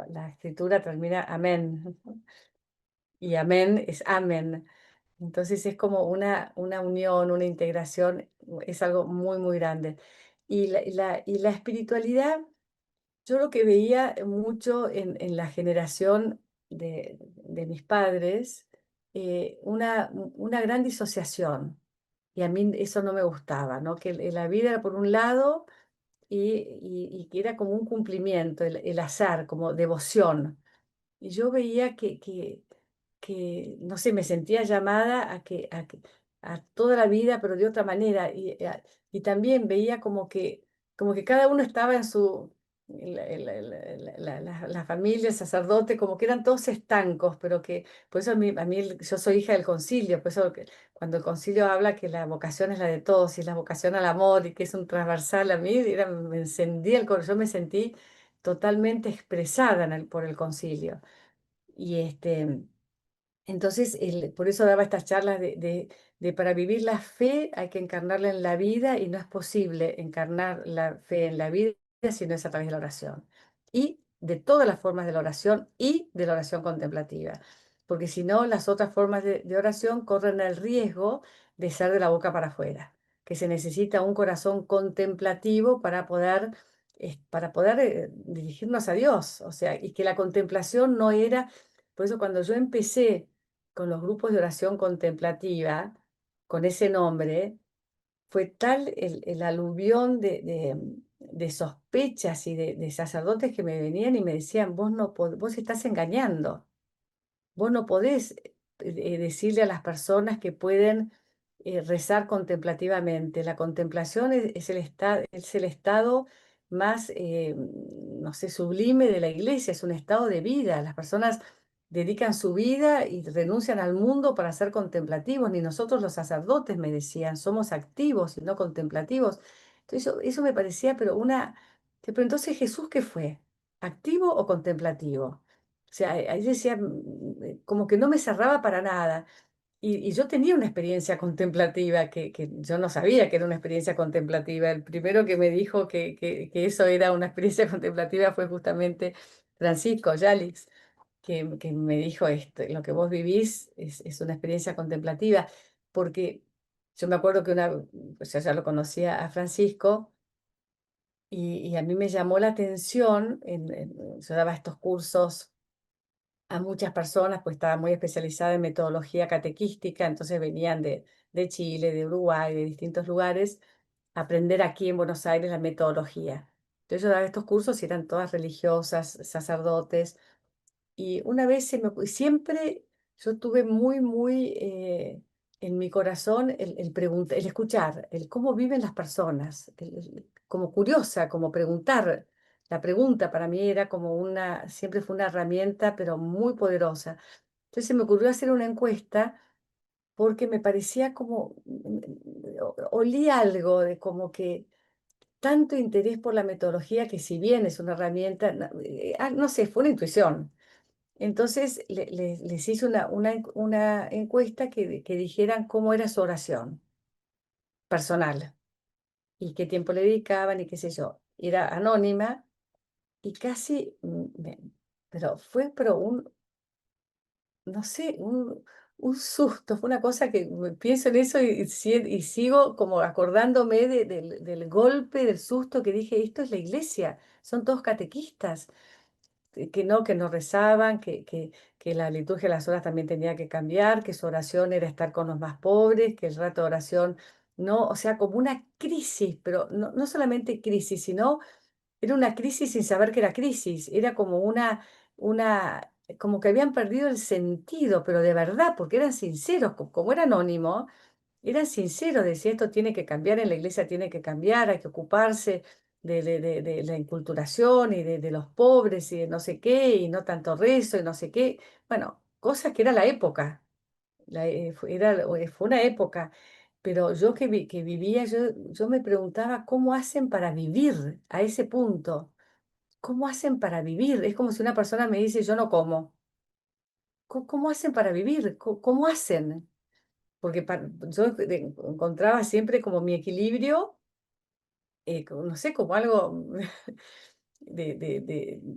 La escritura termina amén. Y amén es amén. Entonces es como una unión, una integración, es algo muy, muy grande. Y la espiritualidad, yo lo que veía mucho en la generación de mis padres, una gran disociación. Y a mí eso no me gustaba, ¿no? Que la vida era por un lado y que era como un cumplimiento, el azar, como devoción. Y yo veía que, no sé, me sentía llamada a toda la vida, pero de otra manera. Y también veía como que cada uno estaba en su, la familia, el sacerdote, como que eran todos estancos, pero que, por eso yo soy hija del concilio, por eso cuando el concilio habla que la vocación es la de todos, y es la vocación al amor, y que es un transversal a mí, me encendía el corazón, yo me sentí totalmente expresada por el concilio. Y entonces, por eso daba estas charlas de para vivir la fe hay que encarnarla en la vida, y no es posible encarnar la fe en la vida si no es a través de la oración. Y de todas las formas de la oración y de la oración contemplativa. Porque si no, las otras formas de oración corren el riesgo de ser de la boca para afuera. Que se necesita un corazón contemplativo para poder dirigirnos a Dios. O sea, y que la contemplación no era. Por eso cuando yo empecé con los grupos de oración contemplativa, con ese nombre, fue tal el aluvión de sospechas y de sacerdotes que me venían y me decían, vos estás engañando. Vos no podés decirle a las personas que pueden rezar contemplativamente. La contemplación es el estado más, no sé, sublime de la iglesia, es un estado de vida. Las personas dedican su vida y renuncian al mundo para ser contemplativos. Ni nosotros los sacerdotes, me decían, somos activos y no contemplativos. Entonces eso me parecía, pero entonces Jesús, ¿qué fue? ¿Activo o contemplativo? O sea, ahí decía, como que no me cerraba para nada. Y yo tenía una experiencia contemplativa que yo no sabía que era una experiencia contemplativa. El primero que me dijo que eso era una experiencia contemplativa fue justamente Francisco Yalix, que me dijo esto, lo que vos vivís es una experiencia contemplativa, porque yo me acuerdo que pues yo ya lo conocía a Francisco, y a mí me llamó la atención, yo daba estos cursos a muchas personas, pues estaba muy especializada en metodología catequística, entonces venían de Chile, de Uruguay, de distintos lugares, a aprender aquí en Buenos Aires la metodología. Entonces yo daba estos cursos y eran todas religiosas, sacerdotes, y una vez siempre yo tuve muy en mi corazón el escuchar, el cómo viven las personas, como curiosa, como preguntar. La pregunta para mí era como siempre fue una herramienta, pero muy poderosa. Entonces se me ocurrió hacer una encuesta porque me parecía como, olí algo de como que tanto interés por la metodología que si bien es una herramienta, no sé, fue una intuición. Entonces les hice una encuesta que dijeran cómo era su oración personal y qué tiempo le dedicaban y qué sé yo. Era anónima y casi, pero fue no sé, un susto, fue una cosa que pienso en eso y sigo como acordándome del golpe, del susto que dije, esto es la iglesia, son todos catequistas. Que no rezaban, que la liturgia de las horas también tenía que cambiar, que su oración era estar con los más pobres, que el rato de oración no, o sea, como una crisis, pero no solamente crisis, sino era una crisis sin saber que era crisis, era como como que habían perdido el sentido, pero de verdad, porque eran sinceros, como era anónimo, eran sinceros, decía esto tiene que cambiar, en la iglesia tiene que cambiar, hay que ocuparse de la inculturación y de los pobres y de no sé qué, y no tanto rezo y no sé qué. Bueno, cosas que era la época, fue una época, pero yo que vivía, yo me preguntaba cómo hacen para vivir a ese punto, cómo hacen para vivir. Es como si una persona me dice, yo no como. ¿Cómo hacen para vivir? ¿Cómo hacen? Porque yo encontraba siempre como mi equilibrio, no sé, como algo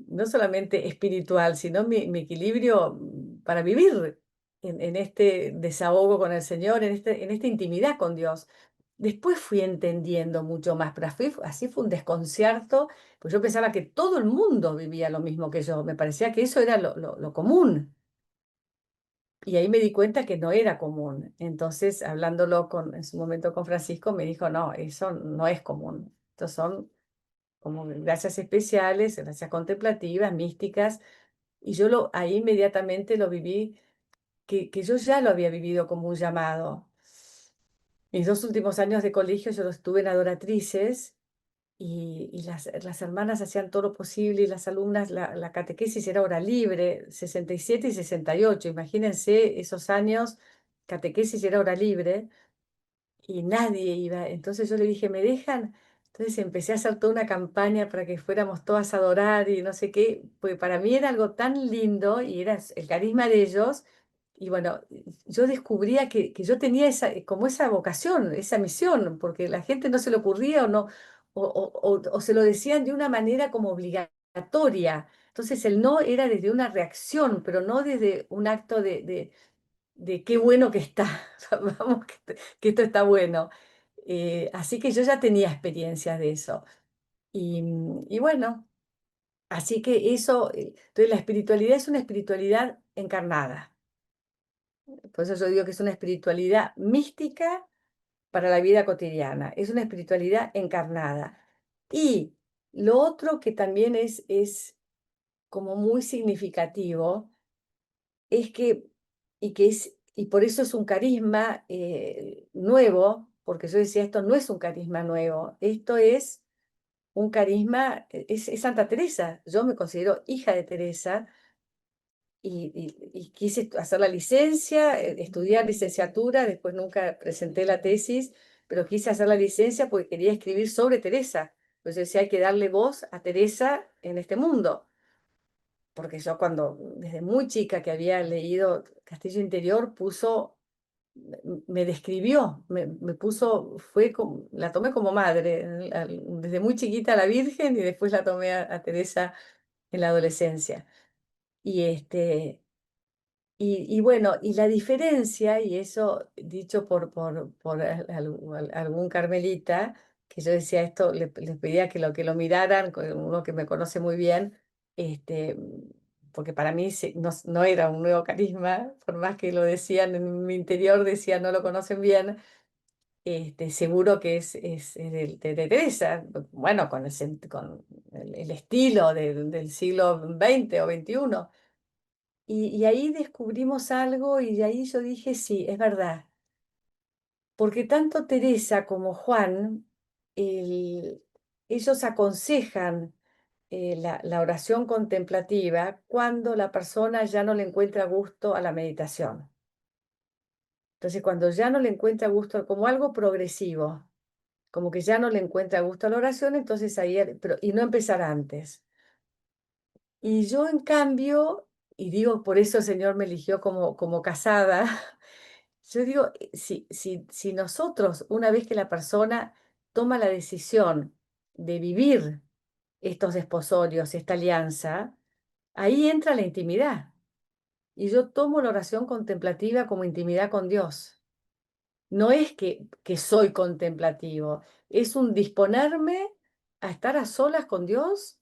no solamente espiritual, sino mi equilibrio para vivir en este desahogo con el Señor, en esta intimidad con Dios. Después fui entendiendo mucho más, pero así fue un desconcierto, pues yo pensaba que todo el mundo vivía lo mismo que yo, me parecía que eso era lo común. Y ahí me di cuenta que no era común. Entonces, hablándolo en su momento con Francisco, me dijo, no, eso no es común. Estos son como gracias especiales, gracias contemplativas, místicas. Y ahí inmediatamente lo viví, que yo ya lo había vivido como un llamado. Mis 2 últimos años de colegio yo los tuve en adoratrices y las hermanas hacían todo lo posible y las alumnas, la catequesis era hora libre, 67 y 68. Imagínense esos años, catequesis era hora libre y nadie iba. Entonces yo le dije, ¿me dejan? Entonces empecé a hacer toda una campaña para que fuéramos todas a adorar y no sé qué, porque para mí era algo tan lindo y era el carisma de ellos. Y bueno, yo descubría que yo tenía como esa vocación, esa misión, porque la gente no se le ocurría o no, o se lo decían de una manera como obligatoria. Entonces el no era desde una reacción, pero no desde un acto de qué bueno que está, vamos, que esto está bueno. Así que yo ya tenía experiencias de eso. Y bueno, así que eso, entonces la espiritualidad es una espiritualidad encarnada. Por eso yo digo que es una espiritualidad mística para la vida cotidiana, es una espiritualidad encarnada. Y lo otro que también es como muy significativo es y por eso es un carisma nuevo, porque yo decía, esto no es un carisma nuevo, esto es un carisma, es Santa Teresa. Yo me considero hija de Teresa y quise hacer la licencia, estudiar licenciatura, después nunca presenté la tesis, pero quise hacer la licencia porque quería escribir sobre Teresa. Entonces decía, hay que darle voz a Teresa en este mundo porque yo desde muy chica que había leído Castillo Interior, me describió, me puso, la tomé como madre, desde muy chiquita a la Virgen y después la tomé a Teresa en la adolescencia. Y Y bueno, y la diferencia, y eso dicho por algún carmelita, que yo decía esto, les pedía que lo miraran, uno que me conoce muy bien, este, porque para mí no era un nuevo carisma, por más que lo decían en mi interior, decían no lo conocen bien, seguro que es de Teresa, bueno, con el estilo del siglo XX o XXI. Y ahí descubrimos algo y de ahí yo dije, sí, es verdad, porque tanto Teresa como Juan, el- ellos aconsejan la oración contemplativa cuando la persona ya no le encuentra gusto a la meditación. Entonces, cuando ya no le encuentra gusto, como algo progresivo, como que ya no le encuentra gusto a la oración, entonces ahí, y no empezar antes. Y yo, en cambio, y digo, por eso el Señor me eligió como casada. Yo digo, si nosotros, una vez que la persona toma la decisión de vivir estos desposorios, esta alianza, ahí entra la intimidad. Y yo tomo la oración contemplativa como intimidad con Dios. No es que soy contemplativo, es un disponerme a estar a solas con Dios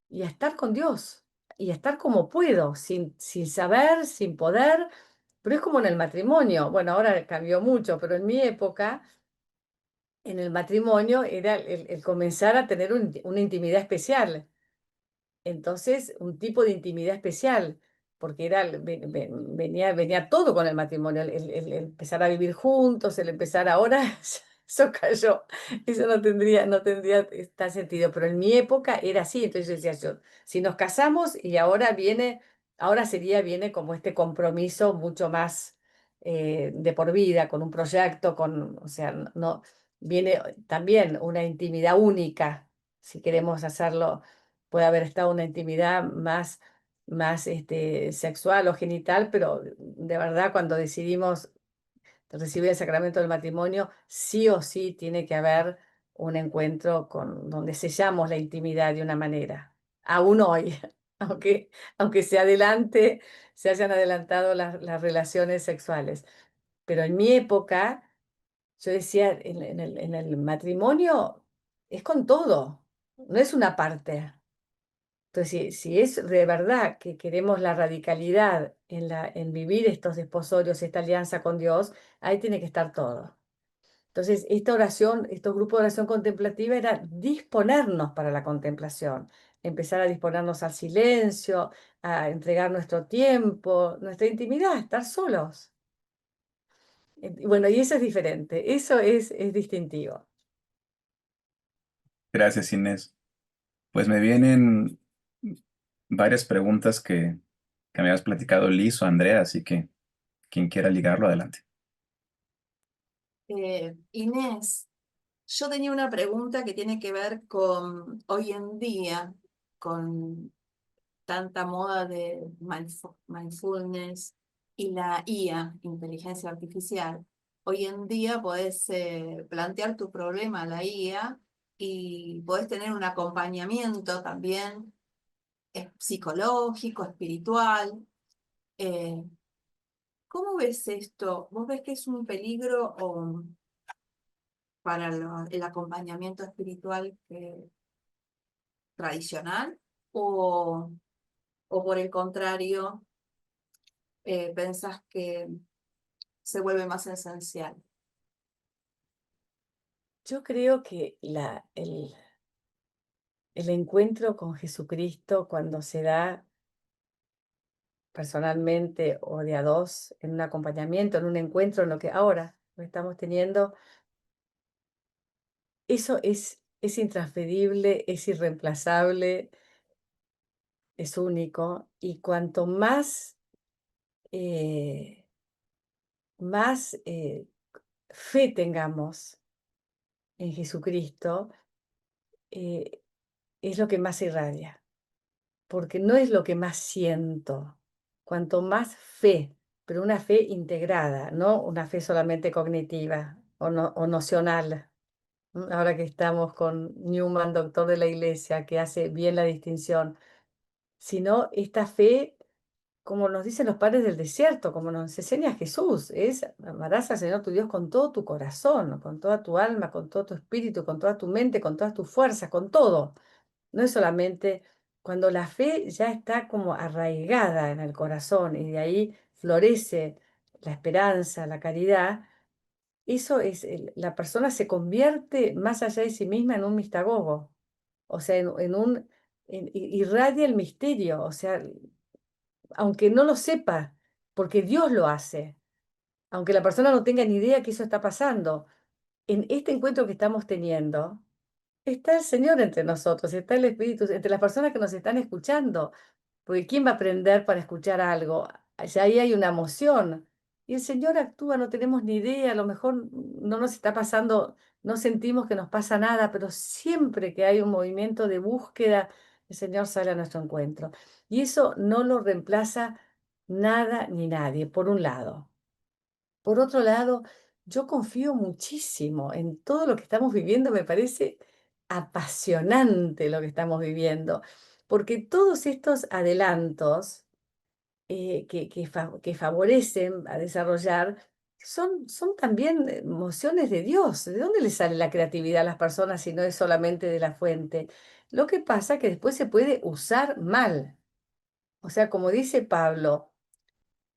y a estar con Dios y a estar como puedo, sin saber, sin poder, pero es como en el matrimonio. Bueno, ahora cambió mucho, pero en mi época, en el matrimonio era el comenzar a tener una intimidad especial. Entonces, un tipo de intimidad especial, porque venía todo con el matrimonio, el empezar a vivir juntos, el empezar ahora, eso cayó, eso no tendría tal sentido, pero en mi época era así, entonces yo decía yo, si nos casamos y viene como este compromiso mucho más de por vida, con un proyecto, o sea, no, viene también una intimidad única, si queremos hacerlo. Puede haber estado una intimidad más sexual o genital, pero de verdad cuando decidimos recibir el sacramento del matrimonio, sí o sí tiene que haber un encuentro donde sellamos la intimidad de una manera. Aún hoy, aunque se hayan adelantado las relaciones sexuales. Pero en mi época, yo decía, en el matrimonio es con todo, no es una parte. Entonces, si es de verdad que queremos la radicalidad en vivir estos desposorios, esta alianza con Dios, ahí tiene que estar todo. Entonces, esta oración, estos grupos de oración contemplativa era disponernos para la contemplación, empezar a disponernos al silencio, a entregar nuestro tiempo, nuestra intimidad, estar solos. Y bueno, y eso es diferente, eso es distintivo. Gracias, Inés. Pues me vienen varias preguntas que me habías platicado Liz o Andrea, así que quien quiera ligarlo, adelante. Inés, yo tenía una pregunta que tiene que ver con hoy en día, con tanta moda de mindfulness y la IA, inteligencia artificial. Hoy en día podés plantear tu problema a la IA y podés tener un acompañamiento también psicológico, espiritual. Eh, ¿Cómo ves esto? ¿Vos ves que es un peligro para el acompañamiento espiritual tradicional? ¿O, o por el contrario, pensás que se vuelve más esencial? Yo creo que el encuentro con Jesucristo cuando se da personalmente o de a dos, en un acompañamiento, en un encuentro, en lo que ahora lo estamos teniendo, eso es intransferible, es irreemplazable, es único, y cuanto eh, más fe tengamos en Jesucristo, eh, es lo que más irradia, porque no es lo que más siento. Cuanto más fe, pero una fe integrada, no una fe solamente cognitiva o nocional. Ahora que estamos con Newman, doctor de la Iglesia, que hace bien la distinción, sino esta fe como nos dicen los padres del desierto, como nos enseña Jesús, es amarás al Señor tu Dios con todo tu corazón, con toda tu alma, con todo tu espíritu, con toda tu mente, con todas tus fuerzas, con todo. No es solamente cuando la fe ya está como arraigada en el corazón y de ahí florece la esperanza, la caridad, eso es, la persona se convierte más allá de sí misma en un mistagogo, o sea, irradia el misterio, o sea, aunque no lo sepa, porque Dios lo hace, aunque la persona no tenga ni idea que eso está pasando. En este encuentro que estamos teniendo, está el Señor entre nosotros, está el Espíritu, entre las personas que nos están escuchando. Porque ¿quién va a aprender para escuchar algo? Ya ahí hay una emoción. Y el Señor actúa, no tenemos ni idea, a lo mejor no nos está pasando, no sentimos que nos pasa nada, pero siempre que hay un movimiento de búsqueda, el Señor sale a nuestro encuentro. Y eso no lo reemplaza nada ni nadie, por un lado. Por otro lado, yo confío muchísimo en todo lo que estamos viviendo, me parece apasionante lo que estamos viviendo, porque todos estos adelantos que favorecen a desarrollar son también emociones de Dios. ¿De dónde le sale la creatividad a las personas si no es solamente de la fuente? Lo que pasa es que después se puede usar mal. O sea, como dice Pablo,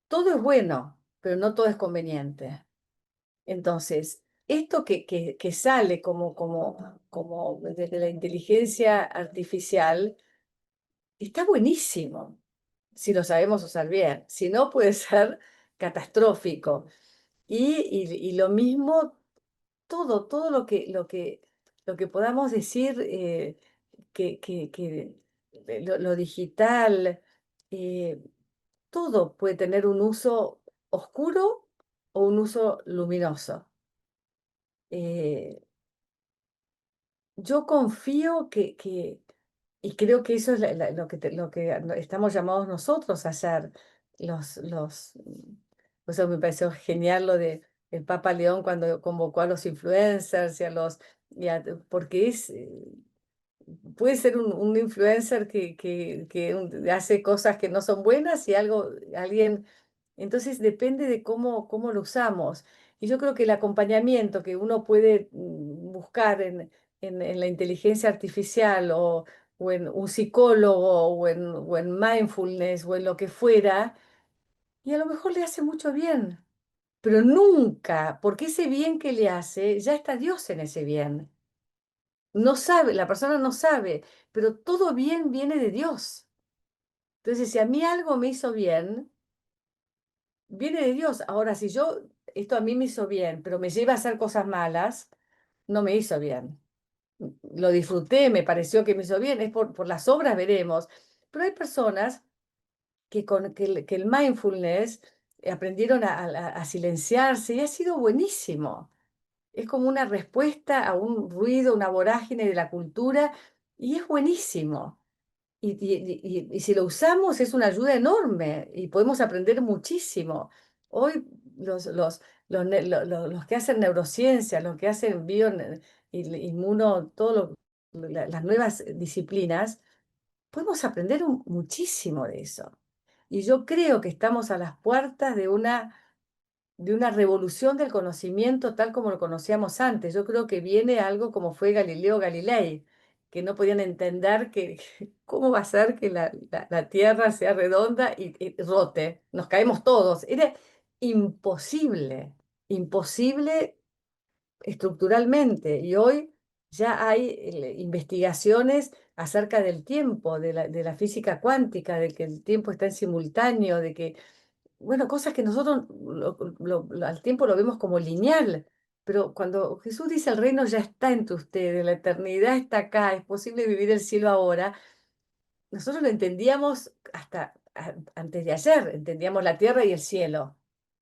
todo es bueno, pero no todo es conveniente. Entonces, esto que sale como desde la inteligencia artificial está buenísimo, si lo sabemos usar bien. Si no, puede ser catastrófico. Y lo mismo, todo lo que podamos decir lo digital, eh, todo puede tener un uso oscuro o un uso luminoso. Eh, yo confío y creo que eso es lo que estamos llamados nosotros a hacer. Por eso me pareció genial lo de el Papa León cuando convocó a los influencers porque puede ser un influencer que hace cosas que no son buenas y alguien, entonces depende de cómo lo usamos. Y yo creo que el acompañamiento que uno puede buscar en la inteligencia artificial o en un psicólogo o en mindfulness o en lo que fuera, y a lo mejor le hace mucho bien, pero nunca, porque ese bien que le hace, ya está Dios en ese bien. No sabe, la persona no sabe, pero todo bien viene de Dios. Entonces, si a mí algo me hizo bien, viene de Dios. Ahora, si esto a mí me hizo bien, pero me lleva a hacer cosas malas, no me hizo bien. Lo disfruté, me pareció que me hizo bien, es por las obras veremos. Pero hay personas que el mindfulness aprendieron a silenciarse y ha sido buenísimo. Es como una respuesta a un ruido, una vorágine de la cultura, y es buenísimo. Y si lo usamos es una ayuda enorme y podemos aprender muchísimo. Hoy los que hacen neurociencia, los que hacen inmuno, las nuevas disciplinas, podemos aprender muchísimo de eso. Y yo creo que estamos a las puertas de una revolución del conocimiento tal como lo conocíamos antes. Yo creo que viene algo como fue Galileo Galilei, que no podían entender cómo va a ser que la Tierra sea redonda y rote. Nos caemos todos. Era imposible, imposible estructuralmente. Y hoy ya hay investigaciones acerca del tiempo, de la física cuántica, de que el tiempo está en simultáneo, de que bueno, cosas que nosotros al tiempo lo vemos como lineal, pero cuando Jesús dice el reino ya está entre ustedes, la eternidad está acá, es posible vivir el cielo ahora, nosotros lo entendíamos hasta antes de ayer, entendíamos la tierra y el cielo.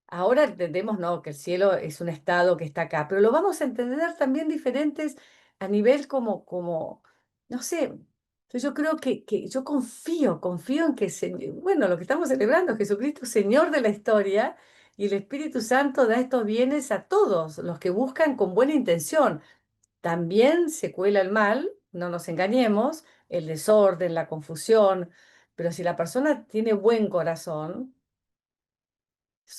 Ahora entendemos, no, que el cielo es un estado que está acá, pero lo vamos a entender también diferentes a nivel no sé. Entonces yo creo que yo confío en que, bueno, lo que estamos celebrando, Jesucristo, Señor de la historia, y el Espíritu Santo da estos bienes a todos los que buscan con buena intención. También se cuela el mal, no nos engañemos, el desorden, la confusión, pero si la persona tiene buen corazón,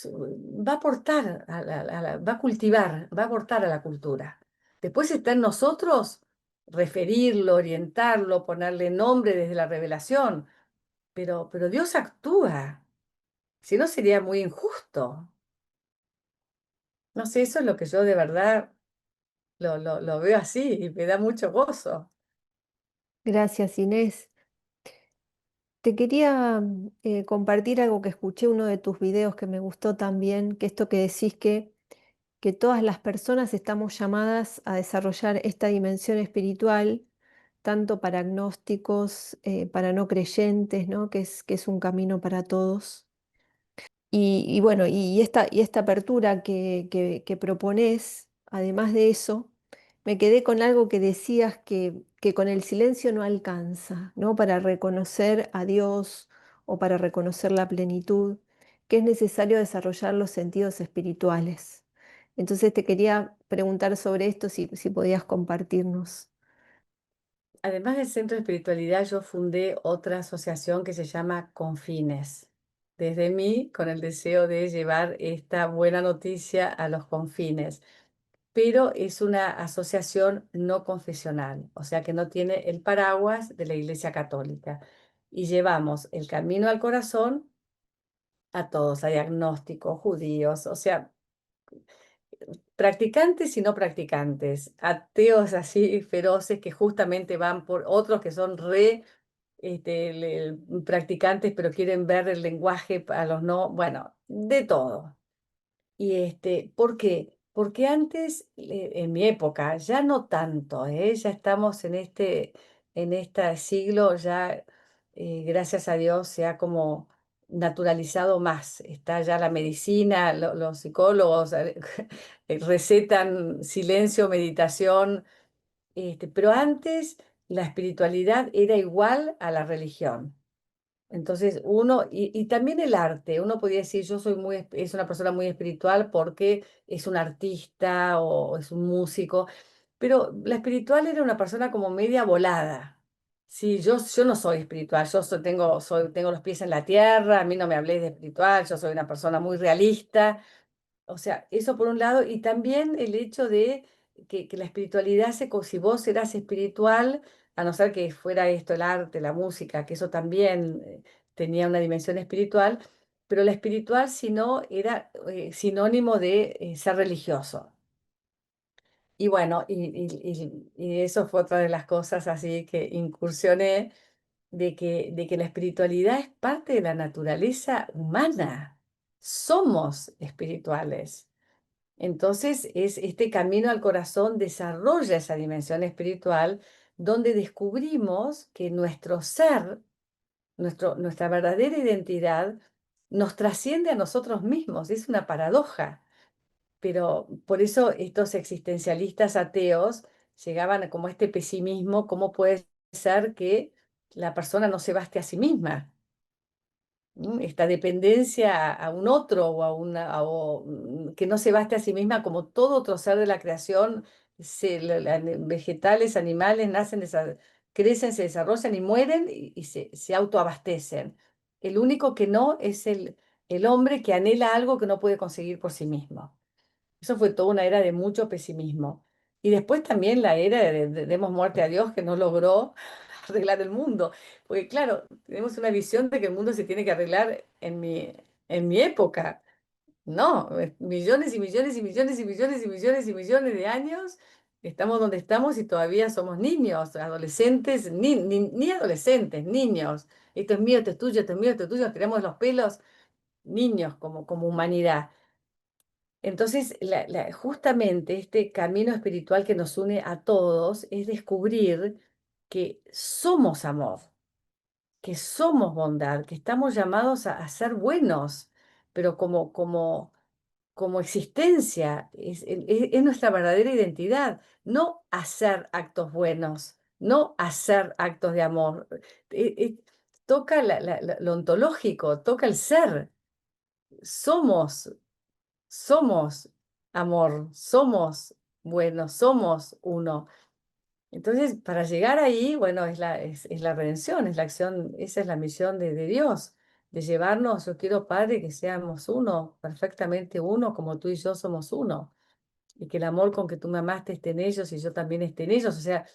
va a aportar, va a cultivar, va a aportar a la cultura. Después está en nosotros referirlo, orientarlo, ponerle nombre desde la revelación, pero Dios actúa, si no sería muy injusto. No sé, eso es lo que yo de verdad lo veo así y me da mucho gozo. Gracias, Inés. Te quería compartir algo que escuché en uno de tus videos que me gustó también, que esto que decís que todas las personas estamos llamadas a desarrollar esta dimensión espiritual, tanto para agnósticos, para no creyentes, ¿no? Que es un camino para todos. Y bueno, y esta apertura que propones, además de eso, me quedé con algo que decías que con el silencio no alcanza, ¿no? Para reconocer a Dios o para reconocer la plenitud, que es necesario desarrollar los sentidos espirituales. Entonces te quería preguntar sobre esto, si podías compartirnos. Además del Centro de Espiritualidad, yo fundé otra asociación que se llama Confines. Desde mí, con el deseo de llevar esta buena noticia a los confines. Pero es una asociación no confesional, o sea que no tiene el paraguas de la Iglesia Católica. Y llevamos el camino al corazón a todos, hay agnósticos, judíos, o sea, practicantes y no practicantes, ateos así feroces que justamente van por otros que son practicantes, pero quieren ver el lenguaje a los no, bueno, de todo. Y ¿por qué? Porque antes, en mi época, ya no tanto, ¿eh? Ya estamos en este siglo, ya gracias a Dios se ha como naturalizado más. Está ya la medicina, los psicólogos recetan silencio, meditación, pero antes la espiritualidad era igual a la religión. Entonces, y también el arte, uno podría decir, yo soy es una persona muy espiritual porque es un artista o es un músico, pero la espiritual era una persona como media volada. Sí, yo no soy espiritual, tengo los pies en la tierra, a mí no me hablé de espiritual, yo soy una persona muy realista. O sea, eso por un lado, y también el hecho de que la espiritualidad si vos eras espiritual, a no ser que fuera esto el arte, la música, que eso también tenía una dimensión espiritual, pero la espiritual si no era sinónimo de ser religioso. Y bueno, y eso fue otra de las cosas así que incursioné, de que la espiritualidad es parte de la naturaleza humana. Somos espirituales. Entonces, este camino al corazón desarrolla esa dimensión espiritual donde descubrimos que nuestro ser, nuestra verdadera identidad, nos trasciende a nosotros mismos. Es una paradoja, pero por eso estos existencialistas ateos llegaban a como este pesimismo, ¿cómo puede ser que la persona no se baste a sí misma? Esta dependencia a un otro o que no se baste a sí misma como todo otro ser de la creación, vegetales, animales, crecen, se desarrollan y mueren y se autoabastecen. El único que no es el hombre que anhela algo que no puede conseguir por sí mismo. Eso fue toda una era de mucho pesimismo. Y después también la era de demos muerte a Dios que no logró arreglar el mundo. Porque claro, tenemos una visión de que el mundo se tiene que arreglar en mi época. No, millones y millones y millones y millones y millones y millones de años estamos donde estamos y todavía somos niños, adolescentes, ni adolescentes, niños. Esto es mío, esto es tuyo, esto es mío, esto es tuyo, nos tiramos los pelos, niños como humanidad. Entonces, justamente este camino espiritual que nos une a todos es descubrir que somos amor, que somos bondad, que estamos llamados a ser buenos, pero como existencia, es nuestra verdadera identidad, no hacer actos buenos, no hacer actos de amor. Toca lo ontológico, toca el ser. Somos somos amor, somos buenos, somos uno. Entonces, para llegar ahí, bueno, es la redención, es la acción, esa es la misión de Dios, de llevarnos, yo quiero, Padre, que seamos uno, perfectamente uno, como tú y yo somos uno, y que el amor con que tú me amaste esté en ellos y yo también esté en ellos. O sea,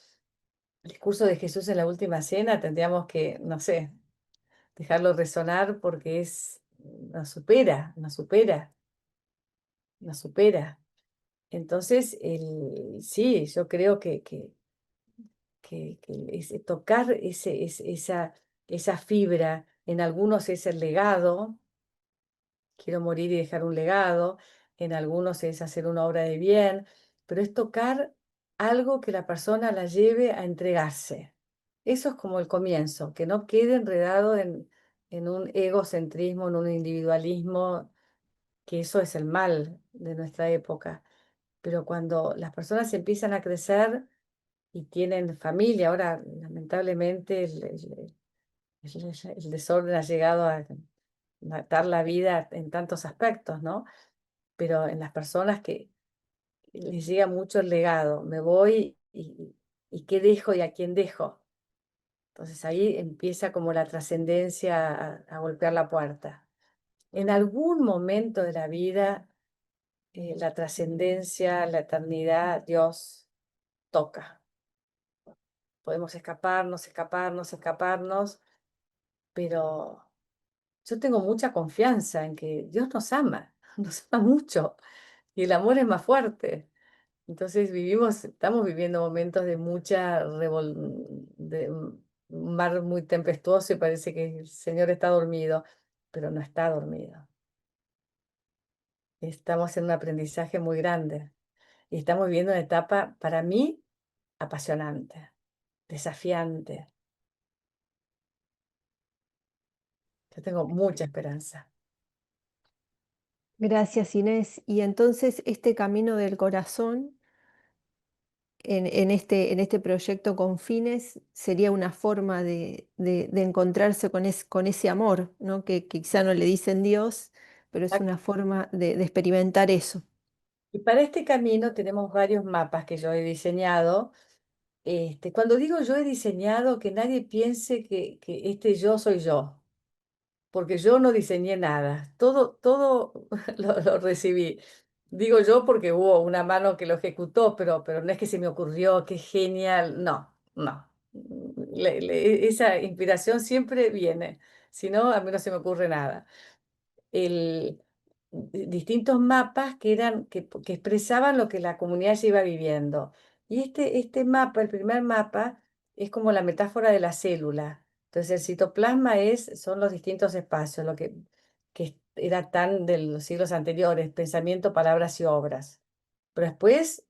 el discurso de Jesús en la última cena tendríamos que, no sé, dejarlo resonar porque nos supera, nos supera, nos supera. Entonces, sí, yo creo que tocar esa fibra, en algunos es el legado, quiero morir y dejar un legado, en algunos es hacer una obra de bien, pero es tocar algo que la persona la lleve a entregarse. Eso es como el comienzo, que no quede enredado en un egocentrismo, en un individualismo, que eso es el mal de nuestra época. Pero cuando las personas empiezan a crecer y tienen familia, ahora lamentablemente el desorden ha llegado a matar la vida en tantos aspectos, ¿no? Pero en las personas que les llega mucho el legado, me voy y qué dejo y a quién dejo. Entonces ahí empieza como la trascendencia a golpear la puerta. En algún momento de la vida, la trascendencia, la eternidad, Dios toca. Podemos escaparnos, pero yo tengo mucha confianza en que Dios nos ama, nos ama mucho y el amor es más fuerte. Entonces estamos viviendo momentos de de un mar muy tempestuoso y parece que el Señor está dormido, pero no está dormido. Estamos en un aprendizaje muy grande y estamos viviendo una etapa para mí apasionante, desafiante. Yo tengo mucha esperanza. Gracias, Inés. Y entonces este camino del corazón en este proyecto con fines sería una forma de encontrarse con ese amor, ¿no? Que quizá no le dicen Dios, pero es una forma de experimentar eso. Y para este camino tenemos varios mapas que yo he diseñado. Cuando digo yo he diseñado, que nadie piense que este yo soy yo, porque yo no diseñé nada, todo lo recibí. Digo yo porque hubo una mano que lo ejecutó, pero no es que se me ocurrió, qué genial, no, no. Esa inspiración siempre viene, si no, a mí no se me ocurre nada. Distintos mapas que expresaban lo que la comunidad se iba viviendo. Y este mapa, el primer mapa, es como la metáfora de la célula. Entonces el citoplasma son los distintos espacios, que era tan de los siglos anteriores, pensamiento, palabras y obras. Pero después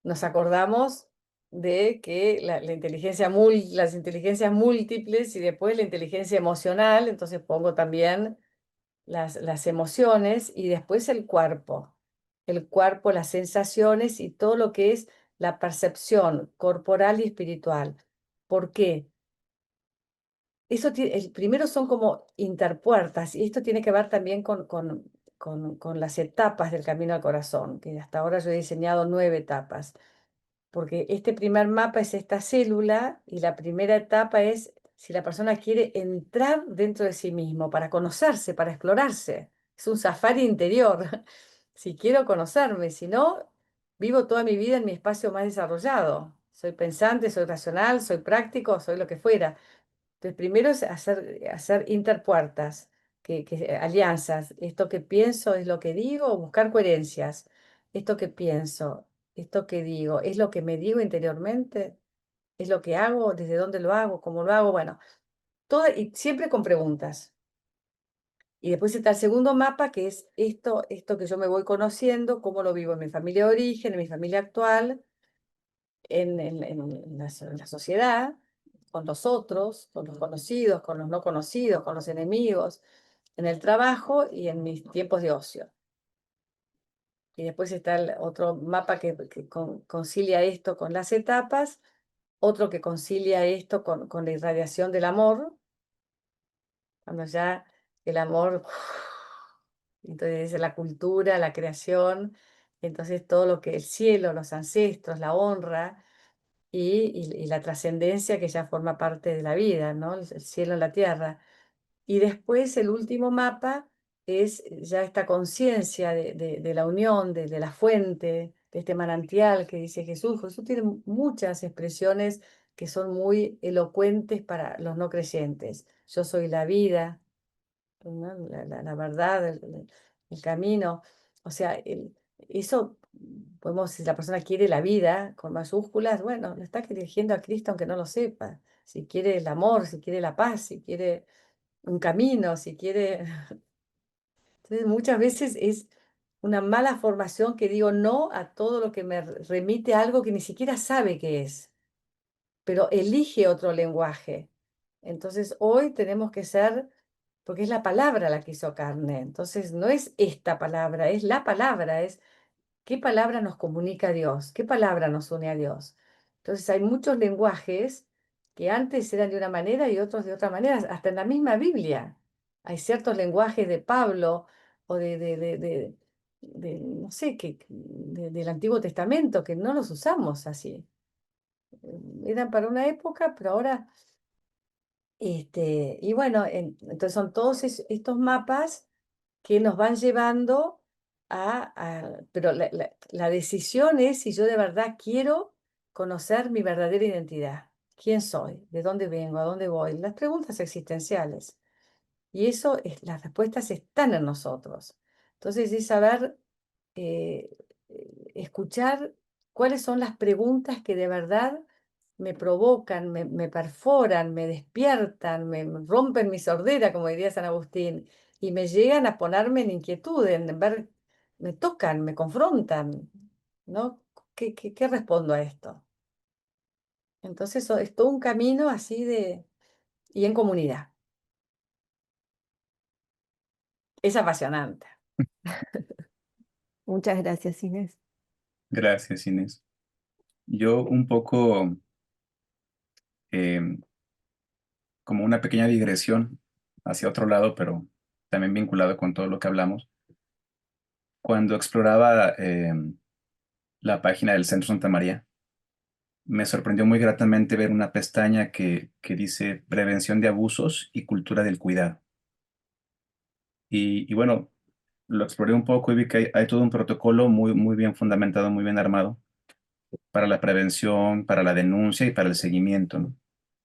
nos acordamos de que las inteligencias múltiples y después la inteligencia emocional, entonces pongo también las emociones y después el cuerpo, las sensaciones y todo lo que es la percepción corporal y espiritual. ¿Por qué? El primero son como interpuertas y esto tiene que ver también con las etapas del camino al corazón, que hasta ahora yo he diseñado 9 etapas porque este primer mapa es esta célula y la primera etapa es si la persona quiere entrar dentro de sí mismo para conocerse, para explorarse. Es un safari interior. Si quiero conocerme, si no, vivo toda mi vida en mi espacio más desarrollado. Soy pensante, soy racional, soy práctico, soy lo que fuera. Entonces, primero es hacer interpuertas, alianzas. Esto que pienso es lo que digo, buscar coherencias. Esto que pienso, esto que digo, es lo que me digo interiormente, es lo que hago, desde dónde lo hago, cómo lo hago. Bueno, todo y siempre con preguntas. Y después está el segundo mapa, que es esto que yo me voy conociendo, cómo lo vivo en mi familia de origen, en mi familia actual, en la sociedad, con los otros, con los conocidos, con los no conocidos, con los enemigos, en el trabajo y en mis tiempos de ocio. Y después está el otro mapa que concilia esto con las etapas, otro que concilia esto con la irradiación del amor, cuando ya el amor, entonces la cultura, la creación, entonces todo lo que el cielo, los ancestros, la honra. y la trascendencia que ya forma parte de la vida, ¿no? El cielo en la tierra. Y después el último mapa es ya esta conciencia de la unión, de la fuente, de este manantial que dice Jesús. Jesús tiene muchas expresiones que son muy elocuentes para los no creyentes. Yo soy la vida, ¿no? La verdad, el camino. O sea, eso podemos, si la persona quiere la vida con mayúsculas, bueno, le está dirigiendo a Cristo aunque no lo sepa. Si quiere el amor, si quiere la paz, si quiere un camino, si quiere. Entonces, muchas veces es una mala formación que digo no a todo lo que me remite a algo que ni siquiera sabe qué es, pero elige otro lenguaje. Entonces, hoy tenemos que ser, porque es la palabra la que hizo carne. Entonces, no es esta palabra, es la palabra, es ¿qué palabra nos comunica a Dios? ¿Qué palabra nos une a Dios? Entonces hay muchos lenguajes que antes eran de una manera y otros de otra manera, hasta en la misma Biblia. Hay ciertos lenguajes de Pablo o no sé, del Antiguo Testamento que no los usamos así. Eran para una época, pero ahora, y bueno, entonces son todos estos mapas que nos van llevando pero la decisión es si yo de verdad quiero conocer mi verdadera identidad. ¿Quién soy? ¿De dónde vengo? ¿A dónde voy? Las preguntas existenciales. Y eso, las respuestas están en nosotros. Entonces es saber eh, escuchar cuáles son las preguntas que de verdad me provocan, me perforan, me despiertan, me rompen mi sordera, como diría San Agustín, y me llegan a ponerme en inquietud, en ver, me tocan, me confrontan, ¿no? ¿Qué respondo a esto? Entonces es todo un camino así y en comunidad. Es apasionante. Muchas gracias, Inés. Gracias, Inés. Yo un poco em, como una pequeña digresión hacia otro lado, pero también vinculado con todo lo que hablamos. Cuando exploraba la página del Centro Santa María, me sorprendió muy gratamente ver una pestaña que dice Prevención de abusos y cultura del cuidado. Y bueno, lo exploré un poco y vi que hay todo un protocolo muy, muy bien fundamentado, muy bien armado para la prevención, para la denuncia y para el seguimiento, ¿no?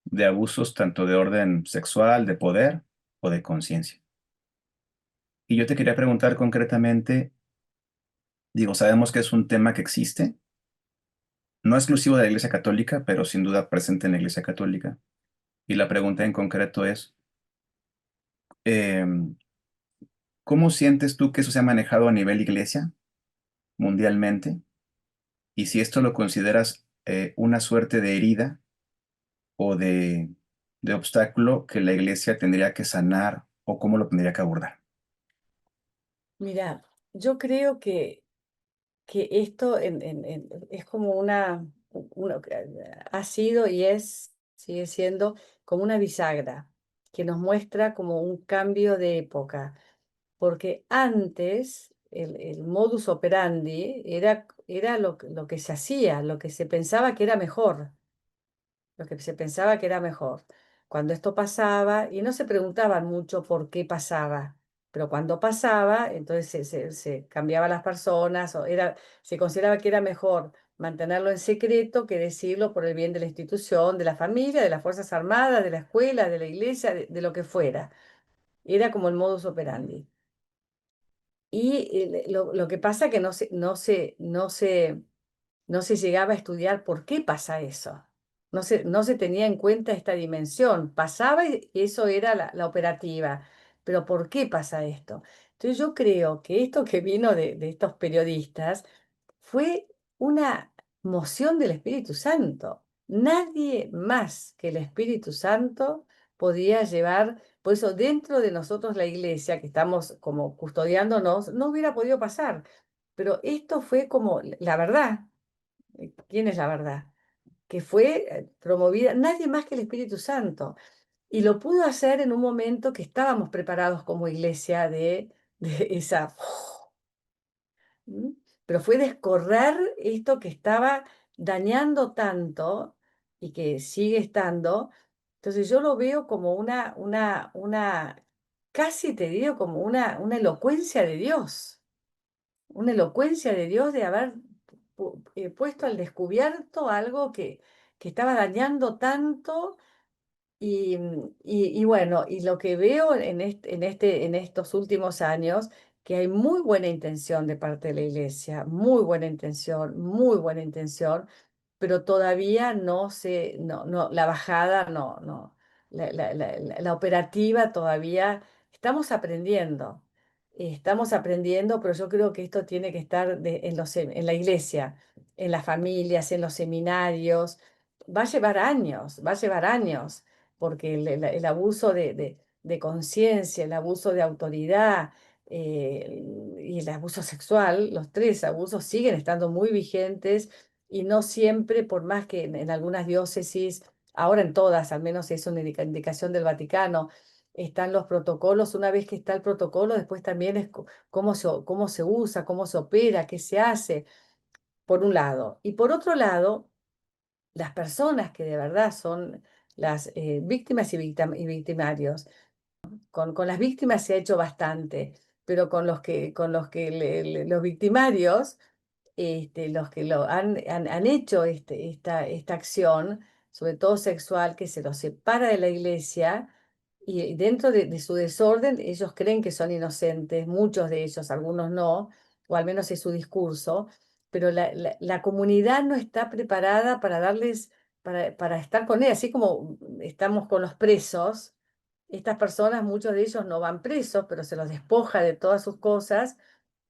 De abusos tanto de orden sexual, de poder o de conciencia. Y yo te quería preguntar concretamente, digo, sabemos que es un tema que existe, no exclusivo de la Iglesia Católica, pero sin duda presente en la Iglesia Católica. Y la pregunta en concreto es, em, ¿cómo sientes tú que eso se ha manejado a nivel iglesia, mundialmente? Y si esto lo consideras una suerte de herida o de obstáculo que la iglesia tendría que sanar o cómo lo tendría que abordar. Mira, yo creo que esto es como ha sido y sigue siendo como una bisagra que nos muestra como un cambio de época, porque antes el modus operandi era lo que se hacía, lo que se pensaba que era mejor, lo que se pensaba que era mejor. Cuando esto pasaba, y no se preguntaban mucho por qué pasaba, pero cuando pasaba, entonces se cambiaban las personas, se consideraba que era mejor mantenerlo en secreto que decirlo por el bien de la institución, de la familia, de las Fuerzas Armadas, de la escuela, de la iglesia, de lo que fuera. Era como el modus operandi. Y lo que pasa que no se llegaba a estudiar por qué pasa eso. No se tenía en cuenta esta dimensión. Pasaba y eso era la operativa. Pero ¿por qué pasa esto? Entonces yo creo que esto que vino de estos periodistas fue una moción del Espíritu Santo. Nadie más que el Espíritu Santo podía llevar, por eso dentro de nosotros la iglesia, que estamos como custodiándonos, no hubiera podido pasar. Pero esto fue como la verdad. ¿Quién es la verdad? Que fue promovida, nadie más que el Espíritu Santo. Y lo pudo hacer en un momento que estábamos preparados como iglesia de esa. ¿Mm? Pero fue descorrer esto que estaba dañando tanto y que sigue estando. Entonces yo lo veo como casi te digo como una elocuencia de Dios, una elocuencia de Dios de haber puesto al descubierto algo que estaba dañando tanto. Y bueno, y lo que veo en estos últimos años, que hay muy buena intención de parte de la iglesia, muy buena intención, pero todavía la bajada no, la operativa todavía, estamos aprendiendo, pero yo creo que esto tiene que estar en la iglesia, en las familias, en los seminarios, va a llevar años, porque el abuso de conciencia, el abuso de autoridad, y el abuso sexual, los tres abusos siguen estando muy vigentes y no siempre, por más que en algunas diócesis, ahora en todas, al menos es una indicación del Vaticano, están los protocolos. Una vez que está el protocolo, después también es cómo se usa, cómo se opera, qué se hace, por un lado. Y por otro lado, las personas que de verdad son las víctimas y victimarios. Con las víctimas se ha hecho bastante, pero los victimarios, los que han hecho esta acción, sobre todo sexual, que se los separa de la iglesia, y dentro de su desorden, ellos creen que son inocentes, muchos de ellos, algunos no, o al menos es su discurso, pero la comunidad no está preparada para para estar con él, así como estamos con los presos. Estas personas, muchos de ellos no van presos, pero se los despoja de todas sus cosas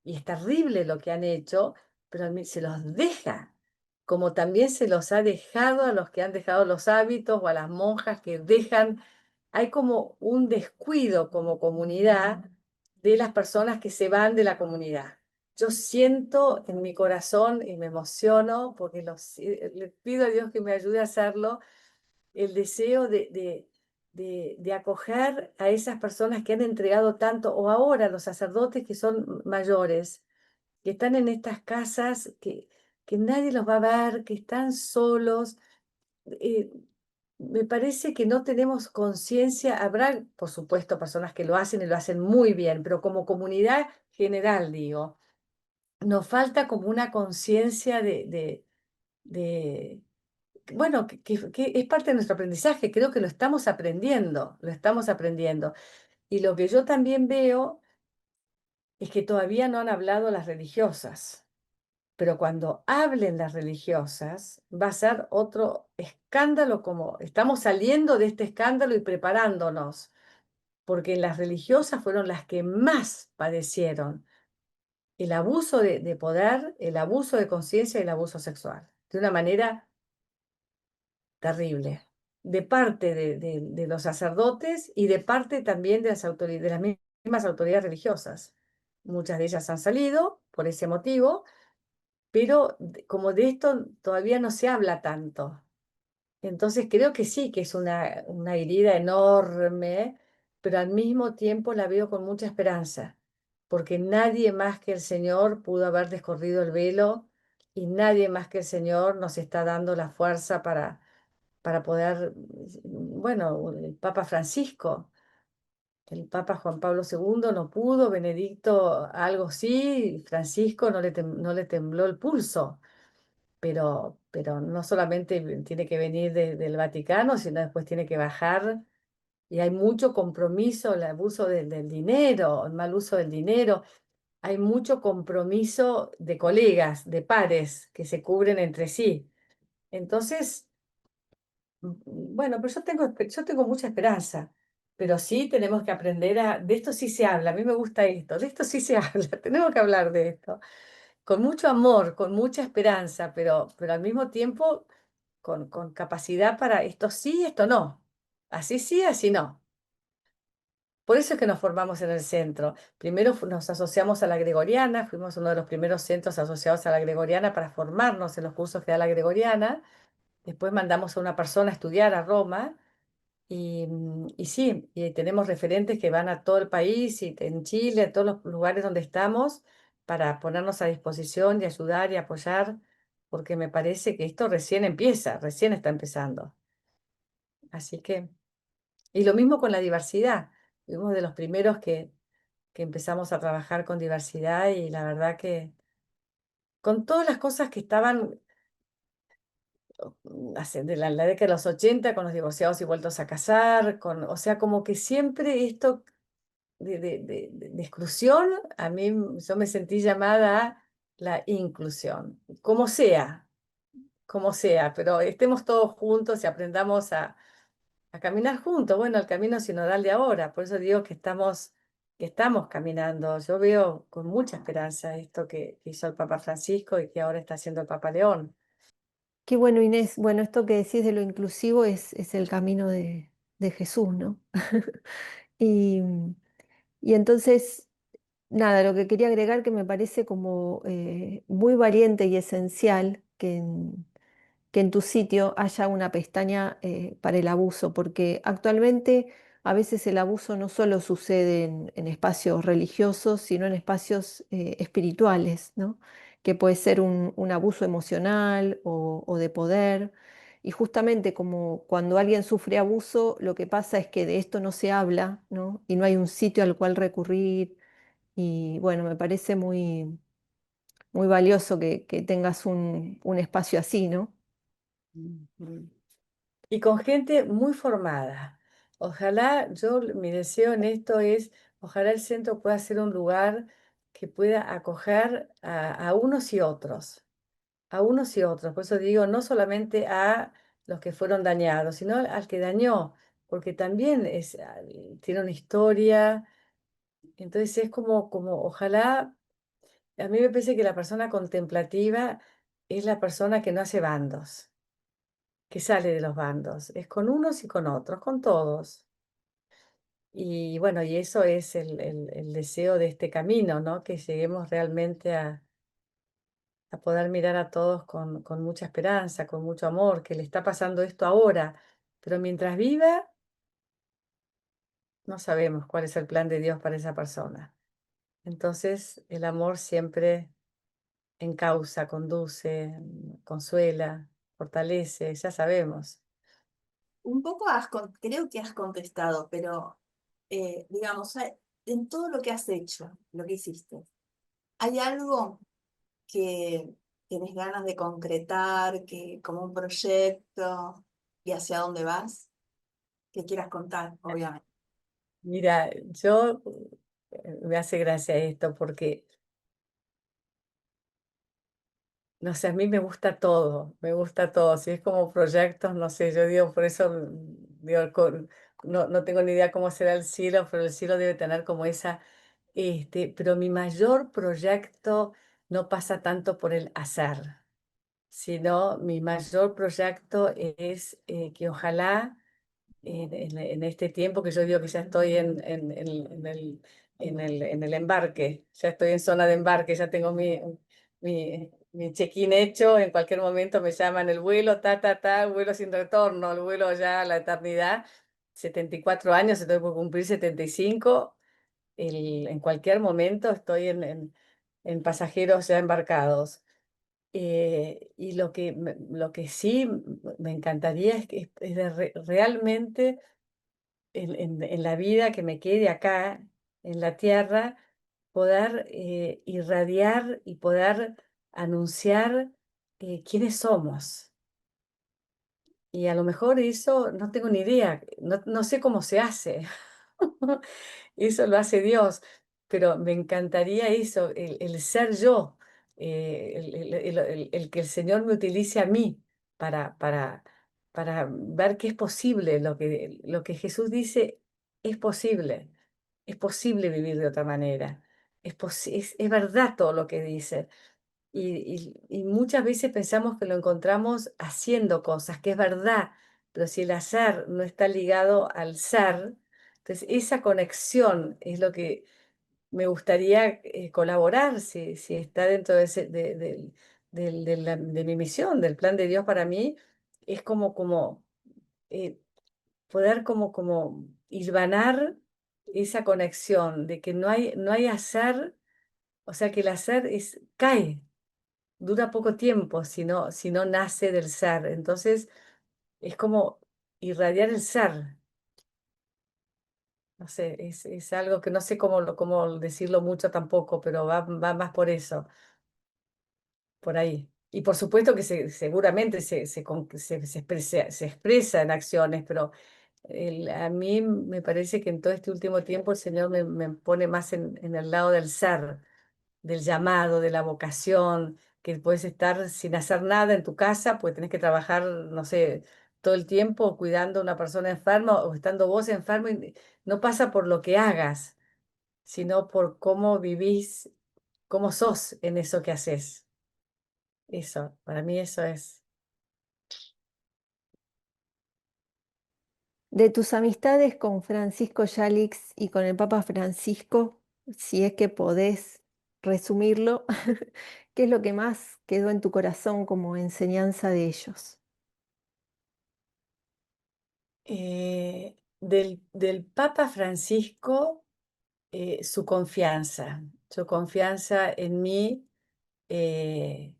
y es terrible lo que han hecho, pero se los deja, como también se los ha dejado a los que han dejado los hábitos o a las monjas que dejan. Hay como un descuido como comunidad de las personas que se van de la comunidad. Yo siento en mi corazón y me emociono porque le pido a Dios que me ayude a hacerlo, el deseo de acoger a esas personas que han entregado tanto, o ahora los sacerdotes que son mayores, que están en estas casas, que nadie los va a ver, que están solos. eh, Me parece que no tenemos conciencia. Habrá, por supuesto, personas que lo hacen y lo hacen muy bien, pero como comunidad general, digo, nos falta como una conciencia de, bueno, que es parte de nuestro aprendizaje. Creo que lo estamos aprendiendo, lo estamos aprendiendo. Y lo que yo también veo es que todavía no han hablado las religiosas, pero cuando hablen las religiosas va a ser otro escándalo, como estamos saliendo de este escándalo y preparándonos, porque las religiosas fueron las que más padecieron el abuso de poder, el abuso de conciencia y el abuso sexual, de una manera terrible, de parte de los sacerdotes y de parte también de de las mismas autoridades religiosas. Muchas de ellas han salido por ese motivo, pero como de esto todavía no se habla tanto. Entonces creo que sí, que es una herida enorme, pero al mismo tiempo la veo con mucha esperanza, porque nadie más que el Señor pudo haber descorrido el velo, y nadie más que el Señor nos está dando la fuerza para poder, bueno, el Papa Francisco, el Papa Juan Pablo II no pudo, Benedicto algo sí, Francisco no le tembló el pulso, pero no solamente tiene que venir del Vaticano, sino después tiene que bajar, y hay mucho compromiso, el abuso del dinero, el mal uso del dinero. Hay mucho compromiso de colegas, de pares, que se cubren entre sí. Entonces, bueno, pero yo tengo mucha esperanza, pero sí tenemos que aprender de esto sí se habla, a mí me gusta esto, de esto sí se habla, tenemos que hablar de esto, con mucho amor, con mucha esperanza, pero al mismo tiempo con capacidad para esto sí, esto no, así sí, así no. Por eso es que nos formamos en el centro. Primero nos asociamos a la Gregoriana, fuimos uno de los primeros centros asociados a la Gregoriana para formarnos en los cursos que da la Gregoriana. Después mandamos a una persona a estudiar a Roma. Y sí, y tenemos referentes que van a todo el país y en Chile, a todos los lugares donde estamos, para ponernos a disposición y ayudar y apoyar. porque me parece que esto recién empieza, recién está empezando. Así que, y lo mismo con la diversidad. Fuimos de los primeros que empezamos a trabajar con diversidad y la verdad que con todas las cosas que estaban de la década de los 80 con los divorciados y vueltos a casar, o sea, como que siempre esto de exclusión, a mí yo me sentí llamada a la inclusión, como sea, pero estemos todos juntos y aprendamos a caminar juntos. Bueno, el camino sinodal de ahora, por eso digo que estamos caminando. Yo veo con mucha esperanza esto que hizo el Papa Francisco y que ahora está haciendo el Papa León. Qué bueno, Inés. Bueno, esto que decís de lo inclusivo es el camino de Jesús, ¿no? Y, y entonces, nada, lo que quería agregar que me parece como muy valiente y esencial que en tu sitio haya una pestaña para el abuso, porque actualmente a veces el abuso no solo sucede en espacios religiosos, sino en espacios espirituales, ¿no? Que puede ser un abuso emocional o de poder. Y justamente como cuando alguien sufre abuso, lo que pasa es que de esto no se habla, ¿no? Y no hay un sitio al cual recurrir. Y bueno, me parece muy valioso que tengas un espacio así, ¿no? Ujú. Y con gente muy formada. Ojalá, mi deseo en esto es, ojalá el centro pueda ser un lugar que pueda acoger a unos y otros, a unos y otros. Por eso digo, no solamente a los que fueron dañados, sino al que dañó, porque también tiene una historia. Entonces es como, ojalá, a mí me parece que la persona contemplativa es la persona que no hace bandos, que sale de los bandos, es con unos y con otros, con todos. Y bueno, y eso es el deseo de este camino, ¿no? Que lleguemos realmente a poder mirar a todos con mucha esperanza, con mucho amor, que le está pasando esto ahora, pero mientras viva, no sabemos cuál es el plan de Dios para esa persona. Entonces, el amor siempre encausa, conduce, consuela, fortalece, ya sabemos. Un poco creo que has contestado, pero digamos, en todo lo que has hecho, lo que hiciste, ¿hay algo que tienes ganas de concretar, que como un proyecto y hacia dónde vas? Que quieras contar, obviamente. Mira, yo me hace gracia esto porque, no sé, a mí me gusta todo, si es como proyectos, no sé, yo digo, por eso digo, no tengo ni idea cómo será el cielo, pero el cielo debe tener como pero mi mayor proyecto no pasa tanto por el hacer, sino mi mayor proyecto es que ojalá en este tiempo que yo digo que ya estoy en el embarque, ya estoy en zona de embarque, ya tengo mi check-in hecho, en cualquier momento me llaman el vuelo, vuelo sin retorno, el vuelo ya a la eternidad, 74 años, estoy por cumplir 75, en cualquier momento estoy en pasajeros ya embarcados. Y lo que sí me encantaría es realmente en la vida que me quede acá, en la tierra, poder irradiar y poder anunciar quiénes somos. Y a lo mejor eso no tengo ni idea, no sé cómo se hace. Eso lo hace Dios, pero me encantaría eso, el ser yo, el que el Señor me utilice a mí para, para, para ver que es posible, lo que Jesús dice es posible vivir de otra manera, es verdad todo lo que dice. Y muchas veces pensamos que lo encontramos haciendo cosas, que es verdad, pero si el hacer no está ligado al ser, entonces esa conexión es lo que me gustaría colaborar, si está dentro de mi misión, del plan de Dios para mí, es como eh, poder como hilvanar esa conexión de que no hay hacer, o sea que el hacer cae. dura poco tiempo si no nace del ser. Entonces es como irradiar el ser. No sé, es algo que no sé cómo decirlo mucho tampoco, pero va más por eso, por ahí. Y por supuesto que seguramente se expresa en acciones, pero a mí me parece que en todo este último tiempo el Señor me pone más en el lado del ser, del llamado, de la vocación, que puedes estar sin hacer nada en tu casa, pues tenés que trabajar, no sé, todo el tiempo cuidando a una persona enferma o estando vos enfermo, y no pasa por lo que hagas, sino por cómo vivís, cómo sos en eso que haces. Eso, para mí eso es. De tus amistades con Francisco Yalix y con el Papa Francisco, si es que podés resumirlo, ¿qué es lo que más quedó en tu corazón como enseñanza de ellos? Del Papa Francisco, su confianza en mí. eh,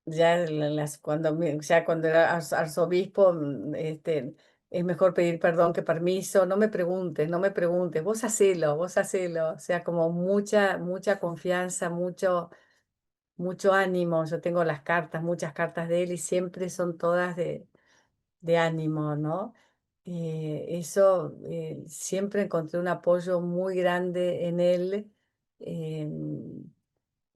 Ya, ya cuando era arzobispo, es mejor pedir perdón que permiso. No me preguntes, no me preguntes. Vos hacelo, vos hacelo. O sea, como mucha confianza, mucho ánimo. Yo tengo las cartas, muchas cartas de él y siempre son todas de ánimo, ¿no? Eso, siempre encontré un apoyo muy grande en él. em,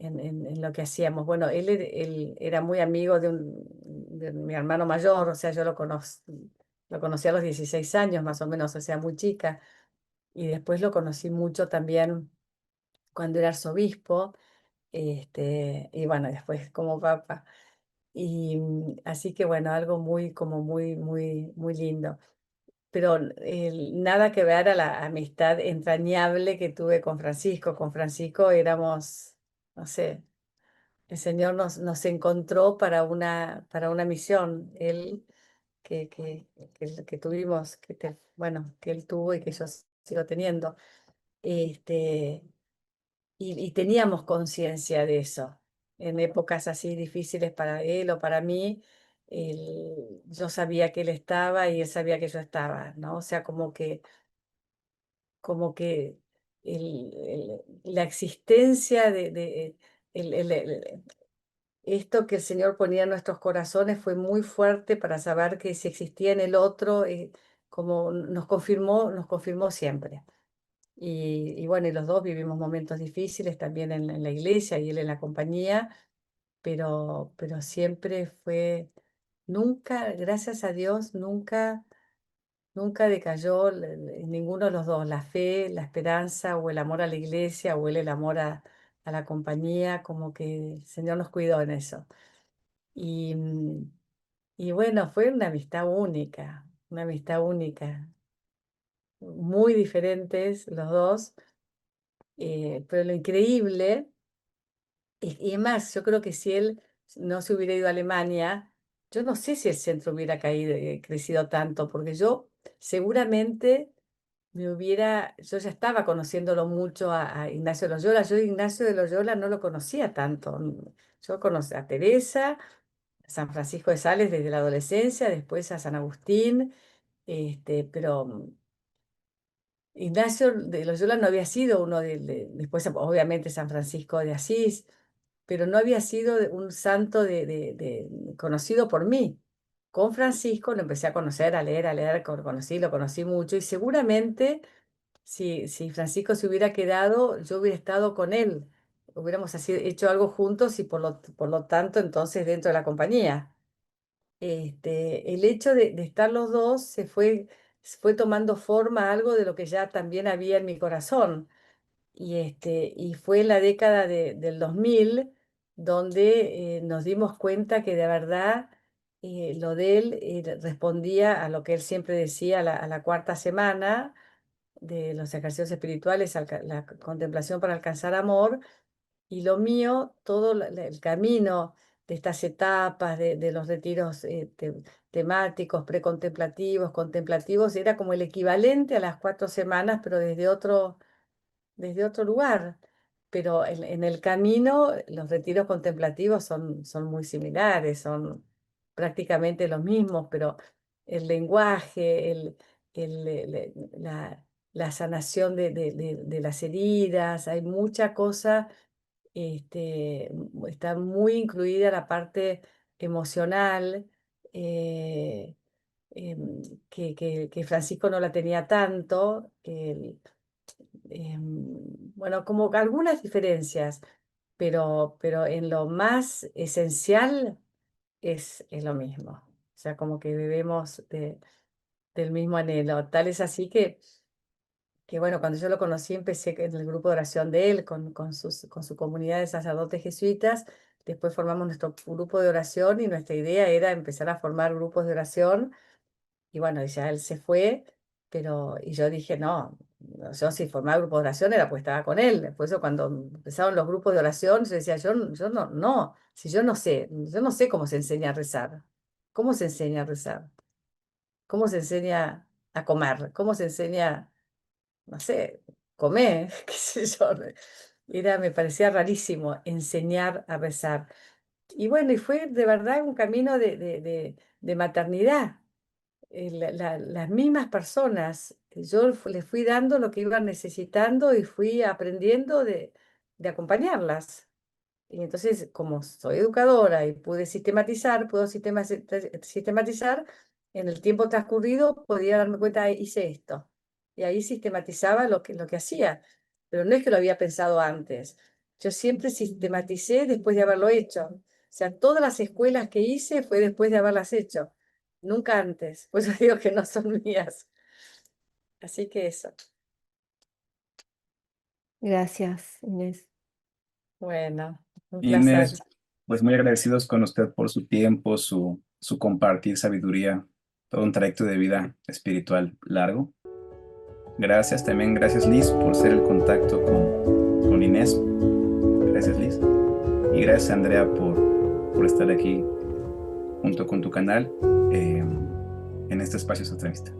en lo que hacíamos. Bueno, él era muy amigo de mi hermano mayor, o sea, lo conocí a los 16 años más o menos, o sea, muy chica, y después lo conocí mucho también cuando era arzobispo, y bueno, después como papa. Y así que bueno, algo como muy lindo. Pero nada que ver a la amistad entrañable que tuve con Francisco. Con Francisco éramos, no sé, el Señor nos encontró para una misión, Él que tuvimos, bueno, que Él tuvo y que yo sigo teniendo. Este, y teníamos conciencia de eso. En épocas así difíciles para Él o para mí, yo sabía que Él estaba y Él sabía que yo estaba, ¿no? O sea, como que la existencia esto que el Señor ponía en nuestros corazones fue muy fuerte para saber que si existía en el otro, como nos confirmó siempre. Y bueno, y los dos vivimos momentos difíciles también en la iglesia y él en la compañía, pero siempre nunca, gracias a Dios, nunca decayó en ninguno de los dos, la fe, la esperanza o el amor a la iglesia o él el amor a la compañía, como que el Señor nos cuidó en eso. Y, y bueno, fue una amistad única, muy diferentes los dos, pero lo increíble, y es más, yo creo que si él no se hubiera ido a Alemania, yo no sé si el centro hubiera crecido tanto, porque yo seguramente yo ya estaba conociéndolo mucho a Ignacio de Loyola. Yo Ignacio de Loyola no lo conocía tanto. Yo conocí a Teresa, San Francisco de Sales desde la adolescencia, después a San Agustín, pero Ignacio de Loyola no había sido uno después obviamente San Francisco de Asís, pero no había sido un santo conocido por mí. Con Francisco lo empecé a conocer, a leer, lo conocí mucho y seguramente si Francisco se hubiera quedado, yo hubiera estado con él, hubiéramos hecho algo juntos y por lo tanto entonces dentro de la compañía. El hecho de estar los dos fue tomando forma algo de lo que ya también había en mi corazón. Y fue en la década del 2000 donde nos dimos cuenta que de verdad lo de él respondía a lo que él siempre decía a la cuarta semana de los ejercicios espirituales, la contemplación para alcanzar amor, y lo mío, todo el camino de estas etapas, de los retiros temáticos, precontemplativos, contemplativos, era como el equivalente a las 4 semanas, pero desde otro lugar. pero en el camino los retiros contemplativos son muy similares, son prácticamente los mismos, pero el lenguaje, la sanación de las heridas, hay mucha cosa, está muy incluida la parte emocional, eh, que Francisco no la tenía tanto. Bueno, como que algunas diferencias, pero en lo más esencial es lo mismo. O sea, como que bebemos del mismo anhelo. Tal es así que, bueno, cuando yo lo conocí empecé en el grupo de oración de él, con su comunidad de sacerdotes jesuitas. Después formamos nuestro grupo de oración y nuestra idea era empezar a formar grupos de oración. Y bueno, ya él se fue, y yo dije, no, yo si formaba grupo de oración era porque estaba con él. Por eso cuando empezaron los grupos de oración, yo decía, yo no, si yo no sé cómo se enseña a rezar. ¿Cómo se enseña a rezar? ¿Cómo se enseña a comer? ¿Cómo se enseña, no sé, comer? ¿Qué sé yo? Me parecía rarísimo enseñar a rezar. Y bueno, y fue de verdad un camino de maternidad. Las mismas personas, yo les fui dando lo que iban necesitando y fui aprendiendo de acompañarlas. Y entonces, como soy educadora y puedo sistematizar, en el tiempo transcurrido podía darme cuenta, hice esto. Y ahí sistematizaba lo que hacía. Pero no es que lo había pensado antes. Yo siempre sistematicé después de haberlo hecho. O sea, todas las escuelas que hice fue después de haberlas hecho, nunca antes. Por eso digo que no son mías. Así que eso. Gracias, Inés. Bueno, un placer. Inés, pues muy agradecidos con usted por su tiempo, su compartir sabiduría, todo un trayecto de vida espiritual largo. Gracias, también gracias Liz por ser el contacto con Inés. Gracias Liz. Y gracias Andrea por estar aquí junto con tu canal en este espacio de entrevista.